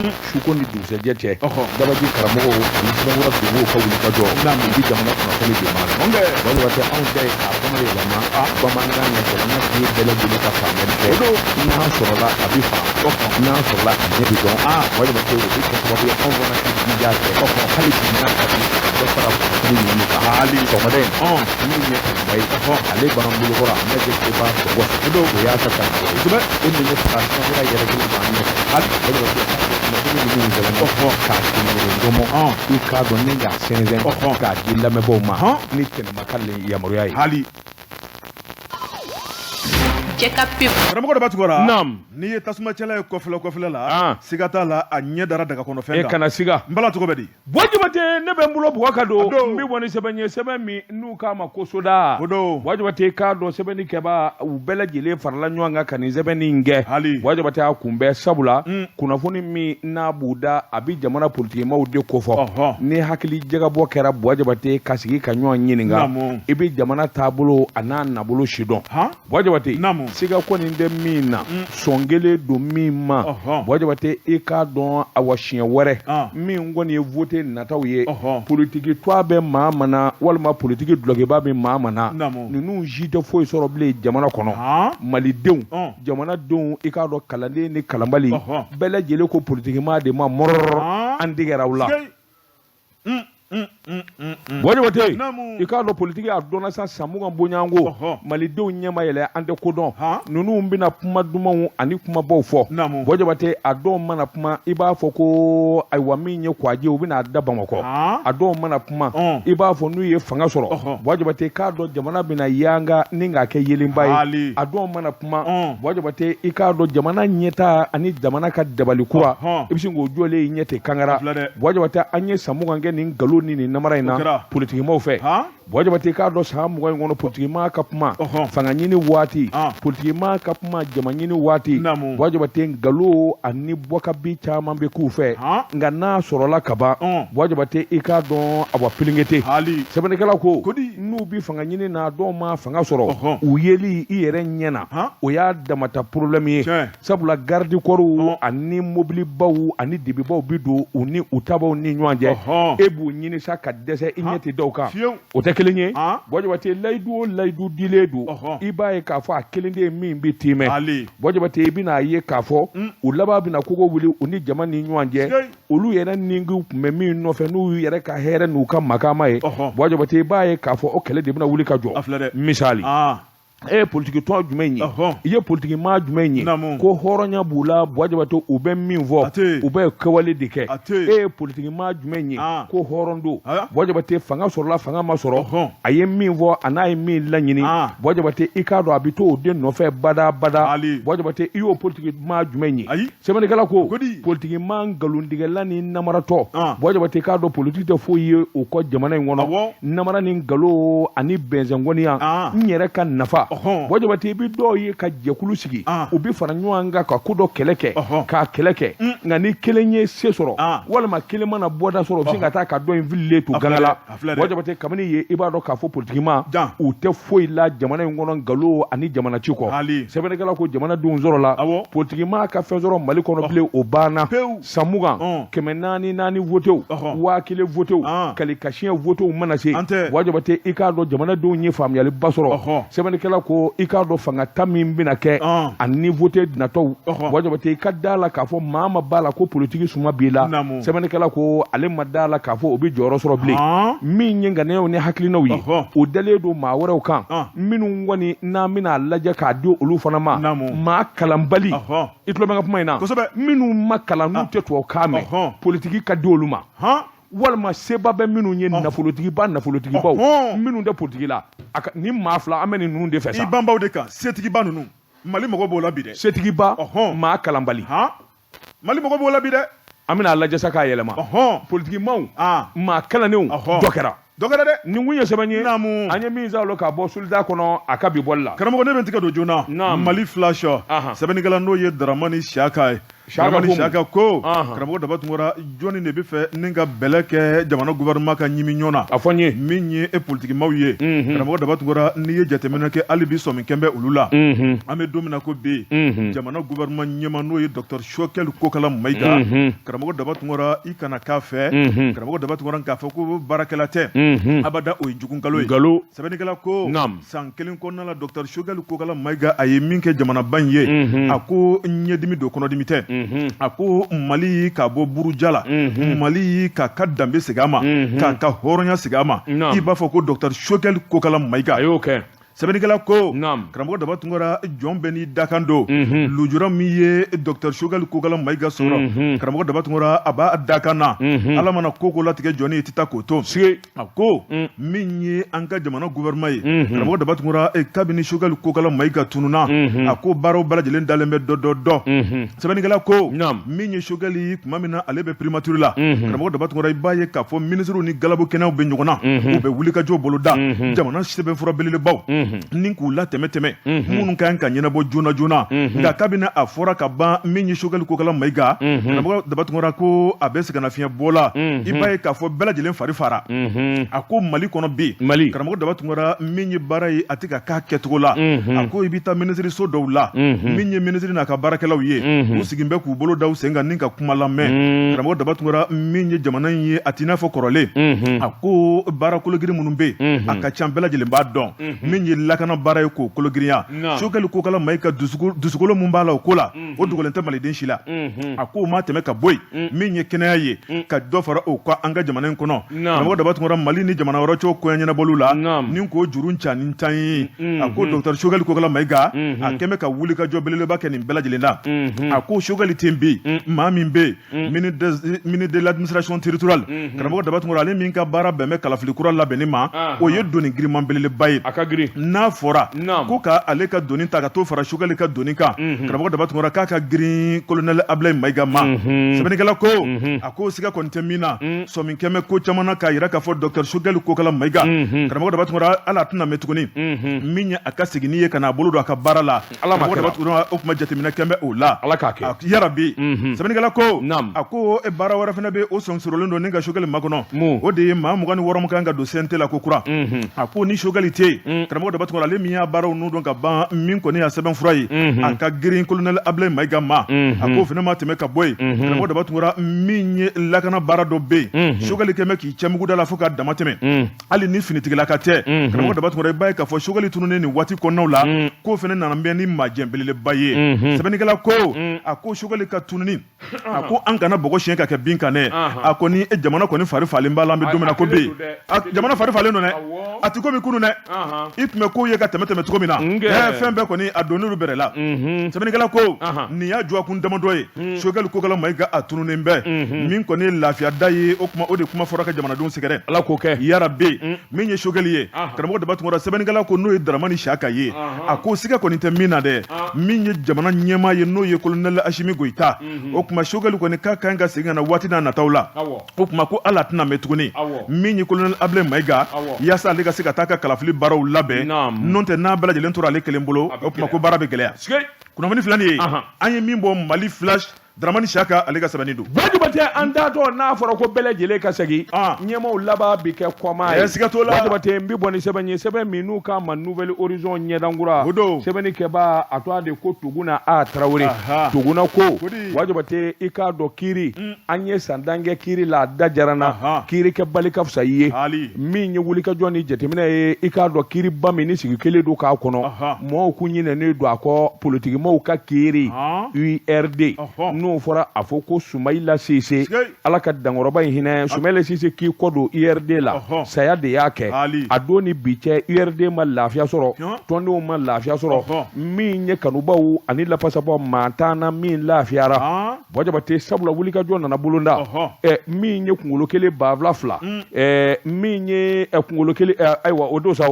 shuko ni duse jete dabaji karamo ni sura duwo ko wuli ka do na mi bi jamana ko ko ni ma onge wala wata on dai a kuma ya ma ba man ga ne ko na ki bele bele ka fa men ko do na sura la abi fa ko na sura la ne bi do wala ba ko bi ko ba ya on na ki bi ya ko hali ki na ka bi ko fara ko ni ka hali ko ma den ni ne bai ko ale ba ran bulu ko ra ne ke ba ko do ya ta ka ko ba ni ne ta ko ra ya ga ni ba ne hali ko do ka don ne ga senzen ka gilla me bo ma ni ken makalle yamaru yayi hali Ramoko da batugora nam ni ye tasuma cɛla ko fila la sigata la a ɲɛ dara daga kɔnɔ fɛn kana siga mbala tugo bedi wajibate ne be mbulo buwa ka do mbi woni sebenye seben mi nu ka ma ko soda wajibate ka do sebeni keba u bela jele farla nyanga kan sebeni nge wajibate a kumbe sabula kuna foni mi na buda abi jamana politique ma de ko fo ni hakili jega bo kera wajibate kasigi ka nyon nyininga ibi jamana tabulo anana bulu shidon wajibate siga ko ni de mina songele do mima wajibate e ka don awashiya wore min ngoni vote natawye politique to be mamana walma politique blogué ba be mamana nunu jite foi soroble jamana kono mali dew jamana dew e ka do kalande ni kalambali bele jele ko politique ma de ma mor andigera wala wajibate e ka do politique a dona sa samuga bonyango mali dew nyama yele ande kodon nunu mbina puma dumawu ani kuma baw fo wajibate a do mana puma iba fo ko ay wami nye kwaje ubina da bamako a do mana puma iba fo nu ye fanga soro wajibate ka do jamana bina yanga ninga ke yelimbai a do mana puma wajibate e ka do jamana nyeta ani jamana ka dabali kura ibishingo jole nyete kangara wajibate anye samuga ngeni galo ni namara ina politique mo fe wajibate ka do samu ngoy ngono politique ma kapma fanga nyini wati politique ma kapma jama nyini wati wajibate galo ani boka bi chama be ku fe nga na sorola kaba wajibate e ka do aba pilingete sebene kala ko nu bi fanga nyini na do ma fanga soro uyeli iyere nyena o ya damata problème ye sabula gardi koru ani mobili bawu ani dibi bawu bido uni utaba ni nyanje ebu nyini saka dese inyete doka o te kelenye wajibate laydu diledu ibaye ka fa kelende min bi time wajibate bina ye ka fo ulaba bina kogo wuli uni jamani nyanje olu yere ningu memi no fe nu yere ka here nu ka makama ye wajibate baye ka fo o kele de bina wuli ka jo misali politique to jumenyi ye politique ma jumenyi ko horonya bula wajibate ube minvo ube kawale dike politique ma jumenyi ko horondo wajibate fanga sorla fanga ma soro aye minvo anai min lanyini wajibate ikado abito de no fe bada wajibate iyo politique ma jumenyi semane kala ko politique ma galundige lani namarato wajibate kado politique de foye o ko jamana ngono namara ni galo ani benzengoniya nyere kan nafa wajibate bi do yi ka jekulu sigi ubi faranyuanga ka kudo keleke ka keleke ngani kelenye sesoro wala ma kelema na boda soro singa ta ka do ville to gangala wajibate kamani ye ibado ka fo politique ma u te foi la jamana ngono galo ani jamana chiko sebene gala ko jamana dun zoro la politique ma ka fe zoro mali kono ble obana samuga kemenani nani voto wa kile voto kali kashien voto manase wajibate ikado jamana dun nye famiyali basoro sebene gala ko ikado fanga tamin bina ke ani voter dinato wajibate ikadala ka fo mama bala ko politique suma bila semane kala ko ale madala ka fo obi joro soro ble min nyinga ne oni hakli no wi o dale do ma wore kan minu ngoni na mina laja ka dio olu fana ma kalambali itlo manga puma minu makala nu teto kame politique ka dio luma walma seba be minu nye nafolotigi ba minu de politique la ni mafla ameni nunu de fesa ibamba de kan setigi ba nunu mali mogo bo la bi de setigi ba ma kalambali mali mogo bo la bi de amina la jasa ka yelema politique maw ma kala new dokera de ni wunya sebanye anya minza lo ka bo sulda kono akabi bolla karamo ne bentika do jona mali flash sebeni gala no ye dramani shaka Shaka ko karamɔgɔ daba tungora jɔnni de bɛ fɛ ni ka bɛlɛ kɛ jamana gouvernement ka ɲimi ɲɔgɔn na min ye politique maaw ye karamɔgɔ daba tungora n'i ye jateminɛ kɛ hali bi sɔmi kɛnbɛ olu la an bɛ don min na ko bi jamana gouvernement ɲɛma n'o ye Dr Choguel Kokala Mayiga karamɔgɔ daba tungora i kana k'a fɛ karamɔgɔ daba tungora k'a fɔ ko baarakɛla tɛ abada o ye jugunkalo ye sɛbɛnnikɛla ko san kelen kɔnɔna la Dr Choguel Kokala Mayiga a ye min kɛ jamanaban ye a ko ɲɛdimi don kɔnɔdimi tɛ a ko Mali ka bɔ buruja la Mali ka danbe segin a ma k'a ka hɔrɔnya segin a ma i b'a fɔ ko Dr Choguel Kokala Mayiga a y'o kɛ sɛbɛnnikɛla ko karamɔgɔ daba tungora jɔn bɛɛ n'i dakan don lujura min ye Dr Choguel Kokala Mayiga sɔrɔ karamɔgɔ daba tungora a b'a dakan na ala mana ko latigɛ jɔnni ye tita k'o to a ko min ye an ka jamana gouvernement ye karamɔgɔ daba tungora kabini Choguel Kokala Mayiga tununa a ko baaraw bɛɛ lajɛlen dalen bɛ dɔ sɛbɛnnikɛla ko min ye Choguel ye tuma min na ale bɛ primature la karamɔgɔ daba tungora i b'a ye k'a fɔ ministres ni galabo kɛnɛw bɛ ɲɔgɔn na u bɛ wulikajɔ boloda jamana sɛbɛnfura belebelebaw ni k'u la tɛmɛ minnu kan ka ɲɛnabɔ joona nka kabini a fɔra ka ban min ye Choguel Kokala Mayiga karamɔgɔ daba tungora ko a bɛ sɛgɛnnafiɲɛ bɔ la i b'a ye k'a fɔ bɛɛ lajɛlen fari fara a ko Mali kɔnɔ bi karamɔgɔ daba tungora min ye baara ye a tɛ ka k'a kɛcogo la a ko i bɛ taa ministre so dɔw la min ye ministre n'a ka baarakɛlaw ye u sigin bɛ k'u bolo da u sen kan ni ka kuma lamɛn karamɔgɔ daba tungora min ye jamana in ye a t'i n'a fɔ kɔrɔlen a ko baara kologiri minnu bɛ a ka ca bɛɛ lajɛlen b'a dɔn min ye lakana baara ye k'o kologirinya Choguel Kokala Mayiga dusukolo mun b'a la o ko la o dogolen tɛ maliden si la a ko ma tɛmɛ ka bɔ yen min ye kɛnɛya ye ka dɔ fara o ka an ka jamana in kɔnɔ karamɔgɔ daba tungora Mali ni jamana wɛrɛ cɛw koɲɛ ɲɛnabɔliw la ni k'o juru ca ni tan ye a ko Dr Choguel Kokala Mayiga a kɛn bɛ ka wulikajɔ belebeleba kɛ nin bɛɛ lajɛlen na a ko Choguel tɛ bi maa min bɛ ministre de l'administration territoriale karamɔgɔ daba tungora ale min ka baara bɛn bɛ kalafili kura labɛnni ma o ye doni giriman belebeleba ye n'a fɔra ko ka ale ka doni ta ka t'o fara Choguel ka doni kan karamɔgɔ daba tungora k'a ka girin colonel Ablaye Mayiga ma sɛbɛnnikɛla ko a ko siga kɔni tɛ min na sɔmi kɛmɛ ko caman na k'a yira k'a fɔ Dr Choguel Kokala Mayiga karamɔgɔ daba tungora ala tɛna mɛn tuguni min ye a ka seginni ye ka n'a bolo don a ka baara la karamɔgɔ daba tungora o kuma jateminɛ kɛn bɛ o la yarabi sɛbɛnnikɛla ko a ko baara wɛrɛ fana bɛ o sɔnsɔrɔlen don ni ka Choguel makɔnɔ o de ye maa 26 min kan ka don CNT la ko kura a ko ni Choguel tɛ yen karamɔgɔ daba tungora ale min y'a baaraw n'u dɔn ka ban min kɔni y'a sɛbɛnfura ye a ka girin colonel Ablaye Mayiga ma a ko fana ma tɛmɛ ka bɔ yen karamɔgɔ daba tungora min ye lakana baara dɔ bɛ yen Choguel kɛn bɛ k'i cɛmuguda la fo ka dama tɛmɛ hali ni finitigilaka tɛ karamɔgɔ daba tungora i b'a ye k'a fɔ Choguel tununnen nin waati kɔnɔnaw la k'o fana nana bɛn ni majɛ belebeleba ye sɛbɛnnikɛla ko a ko Choguel ka tununi a ko an kana bɔgɔ siɲɛ ka kɛ bin kan dɛ a kɔni jamana kɔni fari falen b'a la an bɛ don min na ko bi jamana fari falen don dɛ a ti komi kunun dɛ i tun bɛ ko ye ka tɛmɛ cogo min na fɛn bɛɛ kɔni a donn'olu bɛrɛ la sɛbɛnnikɛla ko nin y'a jɔkun damadɔ ye Choguel Kokala Mayiga a tununnen bɛ min kɔni ye lafiya da ye o de kuma fɔra ka jamanadenw sɛgɛrɛ ala k'o kɛ yarabi min ye Choguel ye karamɔgɔ daba tungora sɛbɛnnikɛla ko n'o ye Daramani Saka ye a ko siga kɔni tɛ min na dɛ min ye jamana ɲɛmaa ye n'o ye colonel Asimi Goyita o kuma Choguel kɔni k'a kan ka segin ka na waati n'a nataw la o kuma ko ala tɛna mɛn tuguni min ye colonel Ablaye Mayiga yaasa ale ka se ka taa ka kalafili baaraw labɛn n'o tɛ n'a bɛɛ lajɛlen tora ale kelen bolo o kuma ko baara bɛ gɛlɛya kunnafoni filanin ye an ye min bɔ Mali flash Daramani Saka ale ka sɛbɛnni don wajibi tɛ an t'atɔ n'a fɔra ko bɛɛ lajɛlen ka segin ɲɛmaaw laban bi kɛ kɔma ye siga t'o la wajibi tɛ n bɛ bɔ ni sɛbɛn ye sɛbɛn min n'u k'a ma Nouvelle Horizon ɲɛdankura sɛbɛnni kɛbaa a tɔgɔ de ko Tuguna A Tarawele Tuguna ko wajibi tɛ i k'a dɔn kiiri an ye san dankɛ kiiri la a da jara n na kiiri kɛbali ka fisa i ye min ye wulikajɔ ni jateminɛ ye i k'a dɔn kiiri ba min ni sigi kelen don k'a kɔnɔ mɔgɔw kun ɲinɛnen don a kɔ politikimɔgɔw ka kiiri URD n'o fɔra a fɔ ko Soumaïla Cissé ala ka dankɔrɔba in hinɛ Soumaïla Cissé k'i kɔ don URD la saya de y'a kɛ a don ni bi cɛ URD ma lafiya sɔrɔ tɔndenw ma lafiya sɔrɔ min ye kanubaw ani lafasabaw maa t'an na min lafiyara wajibi tɛ sabula wulikajɔ nana bolonda min ye kunkolo kelen banfula fila min ye kunkolo kelen ayiwa o don sa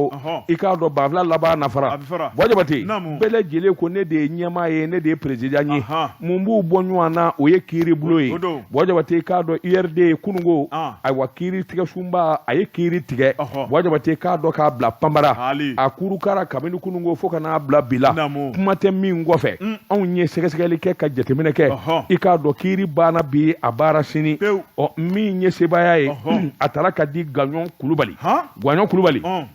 i k'a dɔn banfula laban nafara wajibi tɛ bɛɛ lajɛlen ko ne de ye ɲɛmaa ye ne de ye président ye mun b'u bɔ ɲɔgɔn bana o ye kiiri bolo ye bɔjabate k'a dɔn URD kunungo ayiwa kiiri tigɛ sunba a ye kiiri tigɛ bɔjabate k'a dɔn k'a bila panbara a kurukara kabini kunungo fo ka n'a bila bi la kuma tɛ min kɔfɛ anw ye sɛgɛsɛgɛli kɛ ka jateminɛ kɛ i k'a dɔn kiiri banna bi a baara sini min ye sebaya ye a taara ka di Gaɲɔn Kulubali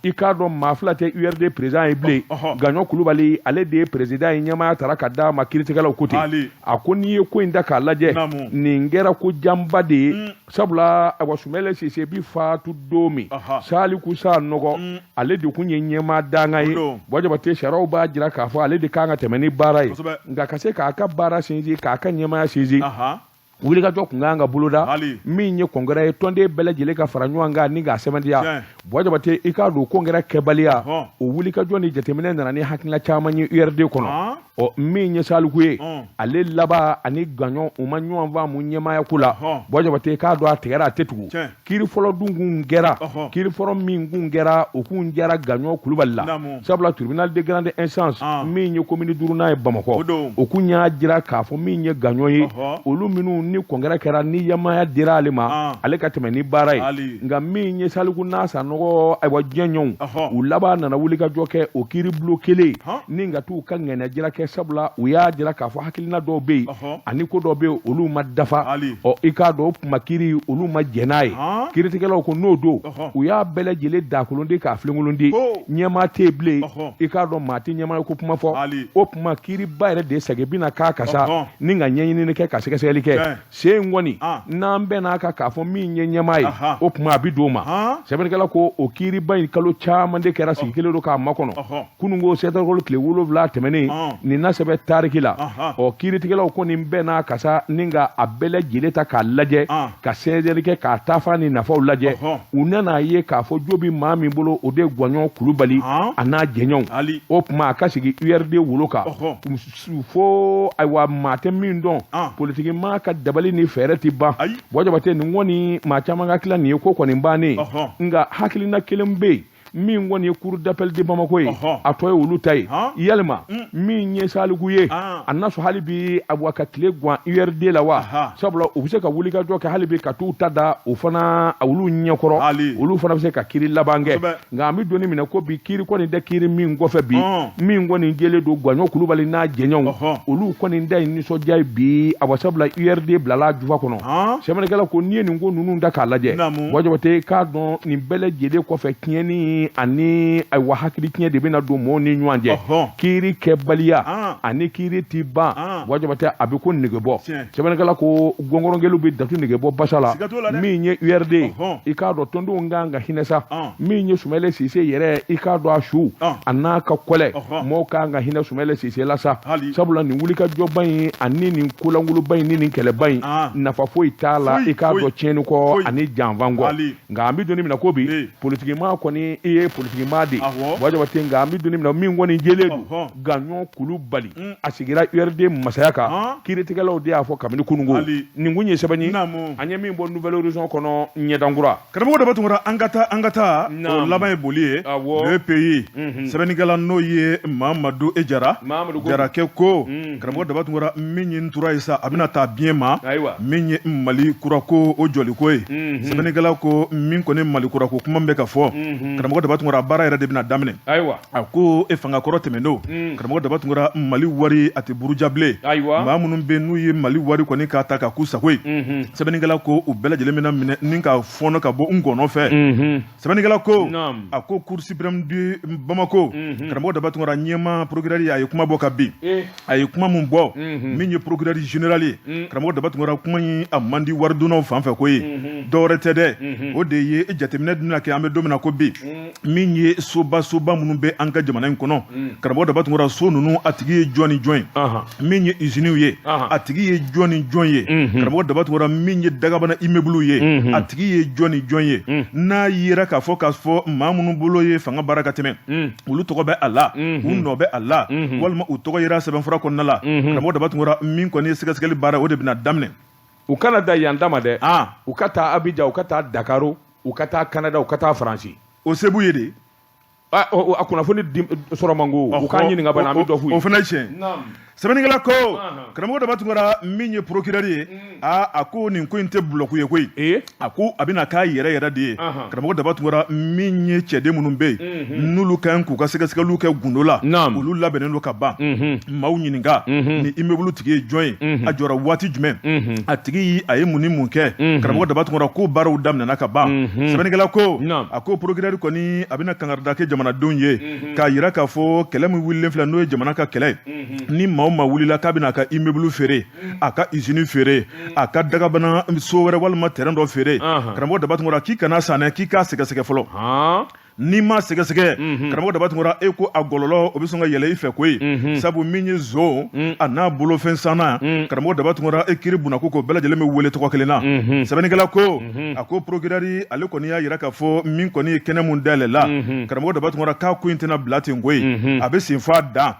i k'a dɔn maa fila tɛ URD président ye bilen Gaɲɔn Kulubali ale de ye président ye ɲɛmaaya taara ka d'a ma kiiritigɛlaw ko ten a ko n'i ye ko in da k'a lajɛ nin kɛra ko janba de ye sabula awa Sumɛlɛ Sise bi faatu don min Saliku Sa nɔgɔ ale de kun ye ɲɛmaa danga ye bɔjabate sariyaw b'a jira k'a fɔ ale de kan ka tɛmɛ ni baara ye nka ka se k'a ka baara sinsin k'a ka ɲɛmaaya sinsin wulikajɔ kun kan ka boloda min ye kɔnkɛrɛ ye tɔnden bɛɛ lajɛlen ka fara ɲɔgɔn kan ni k'a sɛbɛntiya bɔjabate i k'a don kɔnkɛrɛ kɛbaliya o wulikajɔ ni jateminɛ nana ni hakilina caman ye URD kɔnɔ min ye Saliku ye ale laban ani Gaɲɔn u ma ɲɔgɔn faamu ɲɛmaaya ko la bɔjabate k'a dɔn a tigɛra a tɛ tugu kiiri fɔlɔ dun kun kɛra kiiri fɔlɔ min kun kɛra o kun kɛra Gaɲɔn Kulubali la sabula tribunal de grande instance min ye commune 5nan ye Bamakɔ o kun y'a jira k'a fɔ min ye Gaɲɔn ye olu minnu ni kɔnkɛrɛ kɛra ni ɲɛmaaya dira ale ma ale ka tɛmɛ ni baara ye nka min ye Saliku n'a sanɔgɔ ayiwa jɛɲɔnw u laban nana wulikajɔ kɛ o kiiri bulon kelen ni ka t'u ka ŋɛnɛjira kɛ sabula u y'a jira k'a fɔ hakilina dɔw bɛ yen ani ko dɔw bɛ yen olu ma dafa i k'a dɔn o kuma kiiri olu ma jɛn n'a ye kiiritigɛlaw ko n'o don u y'a bɛɛ lajɛlen dakolonden k'a filenkolonden ɲɛmaa tɛ yen bilen i k'a dɔn maa tɛ ɲɛmaa ko kuma fɔ o kuma kiiriba yɛrɛ de sɛgɛn bɛna k'a kasa ni ka ɲɛɲinini kɛ ka sɛgɛsɛgɛli kɛ sen kɔni n'an bɛɛ n'a kan k'a fɔ min ye ɲɛmaa ye o kuma a bɛ d'o ma sɛbɛnnikɛla ko o kiiriba in kalo caman de kɛra sigi kelen don k'a makɔnɔ kunungo sɛtɛrɛkɔli tile 7 tɛmɛnen nin na sɛbɛn tariki la kiiritigɛlaw ko nin bɛɛ n'a kasa ni ka a bɛɛ lajɛlen ta k'a lajɛ ka sɛgɛsɛgɛli kɛ k'a taafan ni nafaw lajɛ u nana ye k'a fɔ jo bɛ maa min bolo o de ye Gaɲɔn Kulubali a n'a jɛɲɔgɔnw o kuma a ka sigi URD wolo kan fo ayiwa maa tɛ min dɔn politiki maa ka dabali ni fɛɛrɛ ti ban bɔjabate nin kɔni maa caman ka tila nin ye ko kɔni bannen nka hakilina kelen bɛ yen min kɔni ye cour d'appel de Bamako ye a tɔ ye olu ta ye yalima min ye Saliku ye a na sɔn hali bi a ka tile gan URD la wa sabula u bɛ se ka wulikajɔ kɛ hali bi ka t'u ta da o fana olu ɲɛkɔrɔ olu fana bɛ se ka kiiri laban kɛ nka an bɛ donni minɛ ko bi kiiri kɔni tɛ kiiri min kɔfɛ bi min kɔni jɛlen don Gaɲɔn Kulubali n'a jɛɲɔgɔnw olu kɔni da ye nisɔndiya ye bi a sabula URD bilala jufa kɔnɔ sɛbɛnnikɛla ko n'i ye nin ko ninnu da k'a lajɛ bɔjabate k'a dɔn nin bɛɛ lajɛlen kɔfɛ tiɲɛni ani ayiwa hakili tiɲɛ de bɛna don mɔɔw ni ɲɔgɔn cɛ kiiri kɛbaliya ani kiiri ti ban bɔjabate a bɛ ko negebɔ sɛbɛnnikɛla ko gɔngɔrɔnkɛliw bɛ datu negebɔ basa la min ye URD i k'a dɔn tɔndenw kan ka hinɛ sa min ye Sumɛlɛ Sise yɛrɛ i k'a dɔn a su a n'a ka kɔlɛ mɔɔw kan ka hinɛ Sumɛlɛ Sise la sa sabula nin wulikajɔba in ani nin kolangoloba in ni nin kɛlɛba in nafa foyi t'a la i k'a dɔn tiɲɛni kɔ ani janfan kɔ nka an bɛ donni minɛ ko bi politiki maa kɔni i ye politiki maa de bɔjabate nka an bɛ donni minɛ min kɔni jɛlen don Gaɲɔn Kulubali a sigira URD masaya kan kiiritigɛlaw de y'a fɔ kabini kunungo nin kun ye sɛbɛn ye an ye min bɔ Nouvelle Horizon kɔnɔ ɲɛdankura karamɔgɔ dɔ bɛ tun an ka taa o laban ye boli ye le pays sɛbɛnnikɛla n'o ye Mamadu Jara Jarakɛ ko karamɔgɔ dɔ bɛ tun min ye tura ye sa a bɛna taa biɲɛ ma min ye Mali kurako o jɔliko ye sɛbɛnnikɛla ko min kɔni Mali kurako kuma bɛ ka fɔ karamɔgɔ dɔ bɛ tun a baara yɛrɛ de bɛna daminɛ a ko e fanga kɔrɔ tɛmɛndo karamɔgɔ dɔ bɛ tun Mali wari a tɛ buruja bilen maa minnu bɛ n'u ye Mali wari kɔni k'a ta ka k'u sago ye sɛbɛnnikɛla ko u bɛɛ lajɛlen bɛna minɛ ni ka fɔɔnɔ ka bɔ ngɔnɔ fɛ sɛbɛnnikɛla ko a ko Cour suprême de Bamako karamɔgɔ dɔ bɛ tun ɲɛma procureur a ye kuma bɔ ka bin a ye kuma min bɔ min ye procureur général ye karamɔgɔ dɔ bɛ tun kuma in a man di waridonnaw fan fɛ ko ye dɔwɛrɛ tɛ dɛ o de ye jateminɛ bɛna kɛ an bɛ don min na ko bi min ye soba minnu bɛ an ka jamana in kɔnɔ karamɔgɔ dɔ bɛ tun so ninnu a tigi ye jɔn ni jɔn ye min ye usines ye a tigi ye jɔn ni jɔn ye karamɔgɔ dɔ bɛ tun min ye dagabana immeuble ye a tigi ye jɔn ni jɔn ye n'a yera k'a fɔ maa minnu bolo ye fanga baara ka tɛmɛ olu tɔgɔ bɛ a la u nɔ bɛ a la walima u tɔgɔ yera sɛbɛnfura kɔnɔna la karamɔgɔ dɔ bɛ tun min kɔni ye sɛgɛsɛgɛli baara o de bɛna daminɛ u kana da yan dama dɛ u ka taa Abidjan u ka taa Dakaro u ka taa Canada u ka taa Faransi o se b'u ye de a kunnafoni sɔrɔ man go u k'a ɲininka bana an bɛ dɔ f'u ye o fana ye tiɲɛ sɛbɛnnikɛla ko karamɔgɔ daba tungara min ye procureur ye a ko nin ko in tɛ bloku ye koyi a ko a bɛna k'a yɛrɛ yɛrɛ de ye karamɔgɔ daba tungara min ye cɛden minnu bɛ yen n'olu ka ɲi k'u ka sɛgɛsɛgɛliw kɛ gundo la olu labɛnnen don ka ban maaw ɲininka ni immeuble tigi ye jɔn ye a jɔra waati jumɛn a tigi a ye mun ni mun kɛ karamɔgɔ daba tungara ko baaraw daminɛna ka ban sɛbɛnnikɛla ko a ko procureur kɔni a bɛna kangarida kɛ jamanadenw ye k'a yira k'a fɔ kɛlɛ min wililen filɛ n'o ye jamana ka kɛlɛ ni maa o maa wulila k'a bɛna a ka immeuble feere a ka usine feere a ka dagabana so wɛrɛ walima terrain dɔ feere karamɔgɔ daba tungara k'i kana san dɛ k'i k'a sɛgɛsɛgɛ fɔlɔ n'i ma sɛgɛsɛgɛ karamɔgɔ daba tungara e ko a gɔlɔlɔ o bɛ sɔn ka yɛlɛ i fɛ koyi sabu min ye zo a n'a bolofɛn sanna karamɔgɔ daba tungara e kiri bunako ko bɛɛ lajɛlen bɛ wele tɔgɔ kelen na sɛbɛnnikɛla ko a ko procureur ale kɔni y'a yira k'a fɔ min kɔni ye kɛnɛ mun dayɛlɛ la karamɔgɔ daba tungara k'a ko in tɛna bila ten koyi a bɛ sen f'a dan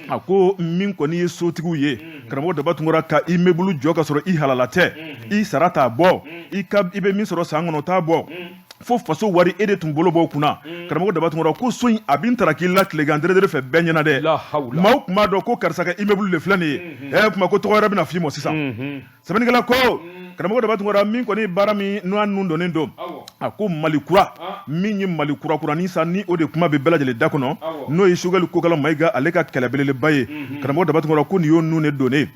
a ko min kɔni ye sotigiw ye karamɔgɔ daba tungara ka immeuble jɔ ka sɔrɔ i halala tɛ i sara t'a bɔ i bɛ min sɔrɔ san kɔnɔ t'a bɔ fo faso wari e de tun bolo bɔ kunna karamɔgɔ daba tungara ko so in a bɛ tara k'i la tilegan dɛrɛdɛrɛ fɛ bɛɛ ɲɛna dɛ maaw tun b'a dɔn ko karisa ka immeuble de filɛ nin ye kuma ko tɔgɔ wɛrɛ bɛna f'i ma sisan sɛbɛnnikɛla ko karamɔgɔ daba tungara min kɔni baara min n'o a nun donnen don a ko mali kura min ye mali kura kuranin sa ni o de kuma bɛ bɛɛ lajɛlen da kɔnɔ n'o ye Sogɛli Kokala Mayiga ale ka kɛlɛbeleba ye karamɔgɔ daba tungara ko nin y'o nun de donnen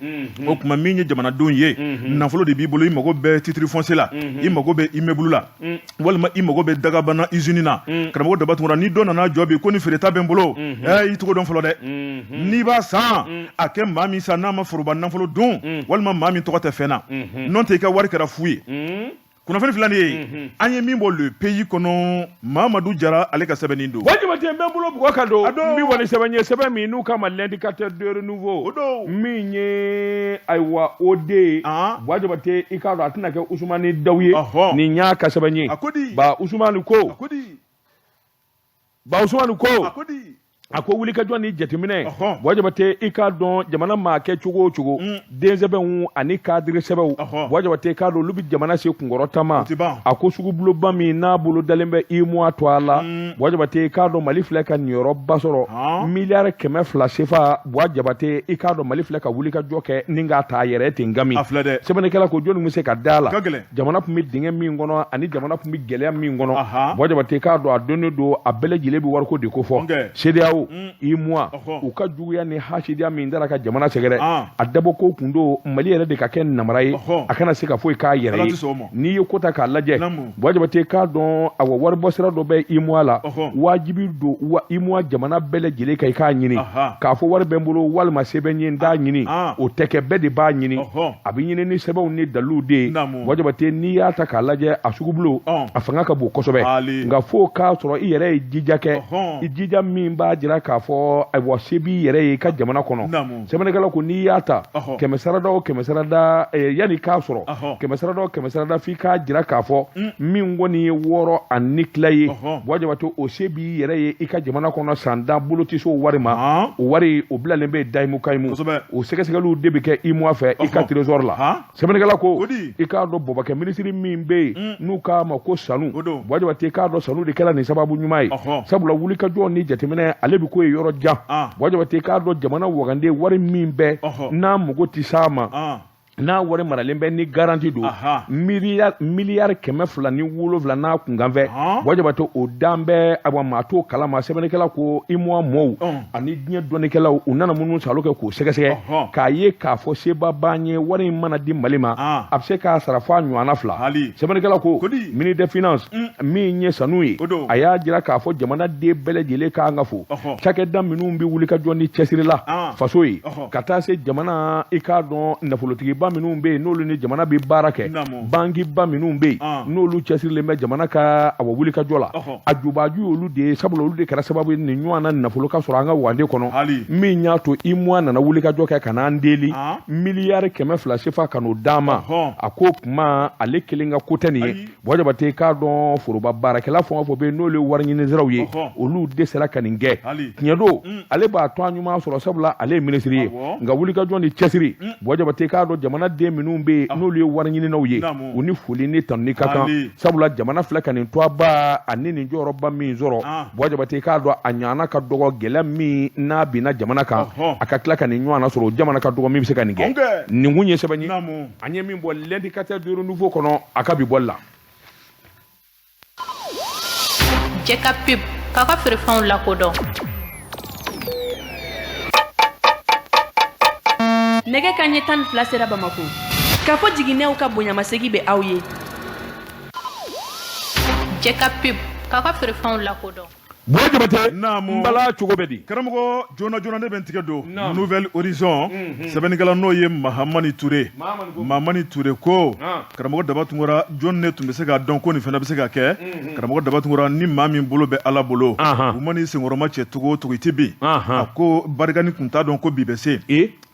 o kuma min ye jamanadenw ye nafolo de b'i bolo i mago bɛ titre foncier la i mago bɛ immeuble la walima i mago bɛ dagabana usine na karamɔgɔ daba tungara ni dɔ nana jɔ bi ko ni feereta bɛ n bolo i tɔgɔ dɔn fɔlɔ dɛ n'i b'a san a kɛ maa min san n'a ma foroba nafolo dun walima maa min tɔgɔ tɛ fɛn na n'o tɛ i ka wari kɛra fu ye kunnafoni filanin ye an ye min bɔ le pays kɔnɔ Mamadu Jara ale ka sɛbɛnnin don wajibaten bɛ bolo bugɔ ka don n bɛ wali sɛbɛn ye sɛbɛn min n'u kama l'indicateur de renouveau min ye ayiwa o de wajibaten i k'a dɔn a tɛna kɛ Usumani Dawu ye nin y'a ka sɛbɛn ye ba Usumani ko a ko wuli ka jɔ ni jateminɛ wajabate i k'a dɔn jamana maa kɛ cogo o cogo den sɛbɛnw ani kadiri sɛbɛnw wajabate i k'a dɔn olu bɛ jamana se kunkɔrɔta ma a ko sugubuloba min n'a bolo dalen bɛ IMOA to a la wajabate i k'a dɔn Mali filɛ ka niyɔrɔba sɔrɔ miliyari 200 CFA wajabate i k'a dɔn Mali filɛ ka wuli ka jɔ kɛ ni k'a ta a yɛrɛ ten gami sɛbɛnnikɛla ko jɔnni bɛ se ka da la jamana tun bɛ dingɛ min kɔnɔ ani jamana tun bɛ gɛlɛya min kɔnɔ wajabate i k'a dɔn a donnen don a bɛɛ lajɛlen bɛ wariko de ko fɔ CEDEAO IMOA u ka juguya ni hasidiya min dara ka jamana sɛgɛrɛ a dabɔ ko kun don Mali yɛrɛ de ka kɛ namara ye a kana se ka foyi k'a yɛrɛ ye n'i ye kota k'a lajɛ wajabate k'a dɔn a wari bɔ sira dɔ bɛ IMOA la wajibi don IMOA jamana bɛɛ lajɛlen ka i k'a ɲini k'a fɔ wari bɛ n bolo walima sɛbɛn ye n t'a ɲini o tɛ kɛ bɛɛ de b'a ɲini a bɛ ɲini ni sɛbɛnw ni daliluw de ye wajabate n'i y'a ta k'a lajɛ a sugubulo a fanga ka bon kosɛbɛ nka fo k'a sɔrɔ i yɛrɛ ye jija kɛ i jija min b'a jira k'a fɔ ayiwa se b'i yɛrɛ ye i ka jamana kɔnɔ sɛbɛnnikɛla ko n'i y'a ta kɛmɛ sarada o kɛmɛ sarada yanni k'a sɔrɔ kɛmɛ sarada o kɛmɛ sarada f'i k'a jira k'a fɔ min kɔni ye 6 ani tila ye wajabate o se b'i yɛrɛ ye i ka jamana kɔnɔ san da bolo tɛ se o wari ma o wari o bilalen bɛ dayimu kayimu o sɛgɛsɛgɛliw de bɛ kɛ IMOA fɛ i ka trésor la sɛbɛnnikɛla ko i k'a dɔn bɔbɔkɛ minisiri min bɛ yen n'u k'a ma ko Sanu wajabate i k'a dɔn Sanu de kɛra nin sababu ɲuman ye sabula wulikajɔ ni jateminɛ ale bɛ ko ye yɔrɔ jan wajabate k'a dɔn jamana waganden wari min bɛ n'a mago tɛ s'a ma n'a wari maralen bɛ ni garanti don miliyari 207 n'a kunkanfɛ wajabate o dan bɛ maa t'o kalama sɛbɛnnikɛla ko IMOA mɔɔw ani diɲɛ dɔnnikɛlaw u nana minnu salo kɛ k'o sɛgɛsɛgɛ k'a ye k'a fɔ seba b'an ye wari in mana di Mali ma a bɛ se k'a sara f'a ɲɔgɔnna 2 sɛbɛnnikɛla ko ministre des finances min ye Sanu ye a y'a jira k'a fɔ jamanaden bɛɛ lajɛlen k'an ka fo cakɛda minnu bɛ wuli ka jɔ ni cɛsiri la faso ye ka taa se jamana i k'a dɔn nafolotigiba minnu bɛ yen n'olu ni jamana bɛ baara kɛ bankiba minnu bɛ yen n'olu cɛsirilen bɛ jamana ka wuli ka jɔ la a jubaju y'olu de ye sabula olu de kɛra sababu ye nin ɲɔgɔn na nafolo ka sɔrɔ an ka wande kɔnɔ min y'a to IMOA nana wuli ka jɔ kɛ ka n'an deli miliyari 200 CFA ka n'o d'a ma a ko kuma ale kelen ka ko tɛ nin ye wajabate k'a dɔn foroba baarakɛla fɛn o fɛn bɛ yen n'olu ye wari ɲini siraw ye olu dɛsɛra ka nin kɛ tiɲɛ don ale b'a to a ɲuman sɔrɔ sabula ale ye minisiri ye nka wuli ka jɔ ni cɛsiri wajabate k'a dɔn jamana jamana den minnu bɛ n'olu ye wari ɲininaw ye u ni foli ni tanuni ka kan sabula jamana filɛ ka nin to a ba ani nin jɔyɔrɔba min sɔrɔ Buwa Jabate k'a dɔn a ɲɔgɔnna ka dɔgɔ gɛlɛya min n'a binna jamana kan a ka tila ka nin ɲɔgɔnna sɔrɔ o jamana ka dɔgɔ min bɛ se ka nin kɛ nin kun ye sɛbɛn ye an ye min bɔ l'indicateur du renouveau kɔnɔ a ka bi bɔli la. Jɛka pub k'a ka feerefɛnw lakodɔn. Nɛgɛ kanɲɛ 12 sera Bamako. K'a fɔ jiginɛw ka bonyamasegin bɛ aw ye. Jɛka pub k'a ka feerefɛnw lakodɔn. Buwa Jabate mbala cogo bɛ di karamɔgɔ joona joona ne bɛ n tigɛ don Nouvelle Horizon sɛbɛnnikɛla n'o ye Mahamani Ture Mahamani Ture ko karamɔgɔ Daba Tunkara jɔn ne tun bɛ se k'a dɔn ko nin fana bɛ se ka kɛ karamɔgɔ Daba Tunkara ni maa min bolo bɛ Ala bolo u man'i senkɔrɔma cɛ cogo o cogo i tɛ bin a ko barikani kun t'a dɔn ko bi bɛ se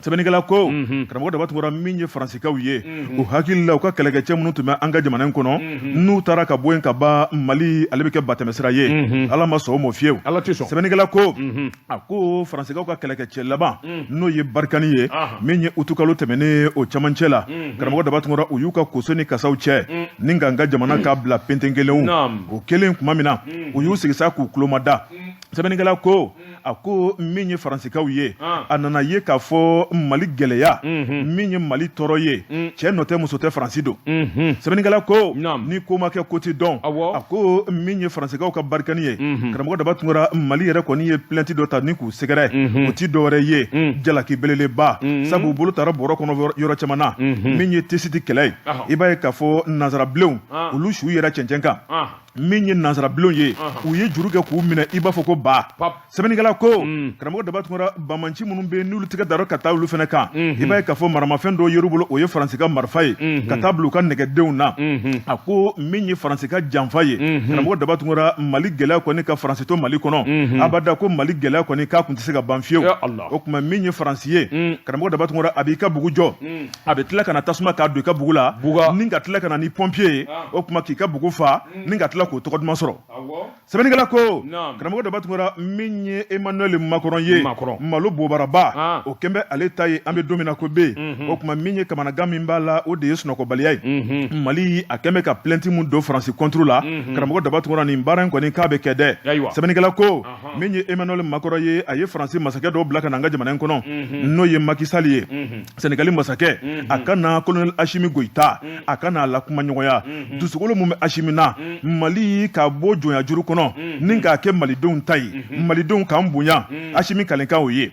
sɛbɛnnikɛla ko karamɔgɔ Daba Tunkara min ye Faransikaw ye u hakili la u ka kɛlɛkɛcɛ minnu tun bɛ an ka jamana in kɔnɔ n'u taara ka bɔ yen ka ban Mali ale bɛ kɛ batɛmɛsira ye Ala ma sɔn o ma fiyewu sɛbɛnnikɛla ko a ko Faransikaw ka kɛlɛkɛcɛ laban n'o ye barikani ye min ye utu kalo tɛmɛnen o camancɛ la karamɔgɔ Daba Tunkara u y'u ka koso ni kasaw cɛ ni ka n ka jamana k'a bila penten kelenw o kelen tuma min na u y'u sigi sa k'u kulomada sɛbɛnnikɛla ko a ko min ye Faransikaw ye a nana ye k'a fɔ Mali gɛlɛya min ye Mali tɔɔrɔ ye cɛ nɔ tɛ muso tɛ Faransi don sɛbɛnnikɛla ko ni ko ma kɛ ko tɛ dɔn a ko min ye Faransikaw ka barikani ye karamɔgɔ Daba Tunkara Mali yɛrɛ kɔni ye plainte dɔ ta ni k'u sɛgɛrɛ o ti dɔwɛrɛ ye jalaki beleleba sabu u bolo taara bɔrɔ kɔnɔ yɔrɔ caman na min ye tesiti kɛlɛ ye i b'a ye k'a fɔ nanzarabilenw olu su yɛrɛ cɛncɛn kan min ye nanzarabilenw ye u ye juru kɛ k'u minɛ i b'a fɔ ko ba sɛbɛnnikɛla ko karamɔgɔ Daba Tunkara bamanci minnu bɛ yen n'olu tɛgɛ dara ka taa olu fana kan i b'a ye k'a fɔ maramafɛn dɔ yer'u bolo o ye Faransika marifa ye ka taa bila u ka nɛgɛdenw na a ko min ye Faransika janfa ye karamɔgɔ Daba Tunkara Mali gɛlɛya kɔni ka Faransi to Mali kɔnɔ abada ko Mali gɛlɛya kɔni k'a kun tɛ se ka ban fiyewu o tuma min ye Faransi ye karamɔgɔ Daba Tunkara a b'i ka bugu jɔ a bɛ tila ka na tasuma k'a don i ka bugu la ni ka tila ka na ni pompier ye o tuma k'i ka bugu fa ni ka tila k'o tɔgɔ duman sɔrɔ sɛbɛnnikɛla ko karamɔgɔ Daba Tunkara min ye Emmanuel Macron ye malo bobaraba o kɛn bɛ ale ta ye an bɛ don min na ko be o tuma min ye kamanagan min b'a la o de ye sunɔgɔbaliya ye Mali a kɛn bɛ ka plainte min don Faransi contre la karamɔgɔ Daba Tunkara nin baara in kɔni k'a bɛ kɛ dɛ sɛbɛnnikɛla ko min ye Emmanuel Macron ye a ye Faransi masakɛ dɔw bila ka na an ka jamana in kɔnɔ n'o ye Macky Sall ye Senegali masakɛ a ka na colonel Assimi Goïta a ka na lakumaɲɔgɔnya dusukolo min bɛ Assimi na Mali k'a bɔ jɔnya juru kɔnɔ ni k'a kɛ malidenw ta ye malidenw k'an bonya Assimi kalenkan o ye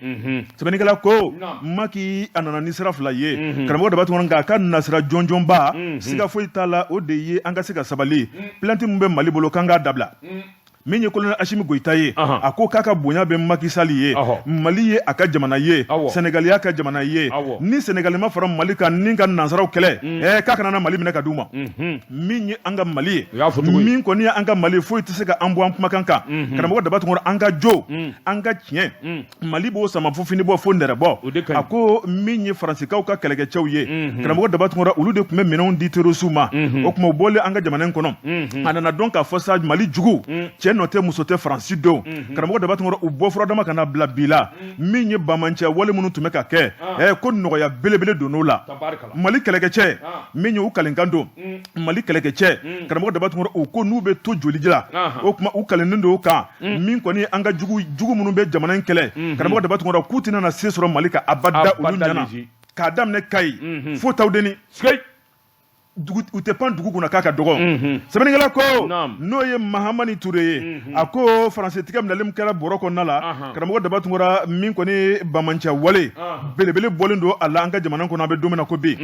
sɛbɛnnikɛla ko Macky a nana ni sira fila ye karamɔgɔ Daba Tunkara nka a ka nasira jɔnjɔnba siga foyi t'a la o de ye an ka se ka sabali plainte min bɛ Mali bolo k'an k'a dabila min ye colonel Assimi Goïta ye a ko k'a ka bonya bɛ Macky Sall ye Mali ye a ka jamana ye Senegali y'a ka jamana ye ni Senegali ma fara Mali kan ni ka nansaraw kɛlɛ k'a kana na Mali minɛ ka d'u ma min ye an ka Mali ye min kɔni ye an ka Mali foyi tɛ se ka an bɔ an kumakan kan karamɔgɔ Daba Tunkara an ka jo an ka tiɲɛ Mali b'o sama fo fini bɔ fo nɛrɛ bɔ a ko min ye Faransikaw ka kɛlɛkɛcɛw ye karamɔgɔ Daba Tunkara olu de tun bɛ minɛnw di terrorisiw ma o tuma u bɔlen an ka jamana in kɔnɔ a nana dɔn k'a fɔ sa Mali jugu cɛ nɔ tɛ muso tɛ Faransi don karamɔgɔ Daba Tunkara u bɔ fura dama ka na bila bi la min ye bamancɛ wale minnu tun bɛ ka kɛ ko nɔgɔya belebele donn'o la Mali kɛlɛkɛcɛ min ye u kalenkan don Mali kɛlɛkɛcɛ karamɔgɔ Daba Tunkara u ko n'u bɛ to joliji la o tuma u kalennen don o kan min kɔni an ka jugu minnu bɛ jamana in kɛlɛ karamɔgɔ Daba Tunkara k'u tɛna na se sɔrɔ Mali ka abada olu ɲɛna k'a daminɛ Kayi fo Tawudeni u tɛ pan dugu kunna k'a ka dɔgɔ sɛbɛnnikɛla ko n'o ye Mahamani Ture ye a ko Faransitigi minɛlen min kɛra bɔrɔ kɔnɔna la karamɔgɔ Daba Tunkara min kɔni bamancɛ wale belebele bɔlen don a la an ka jamana kɔnɔ a bɛ don min na ko bi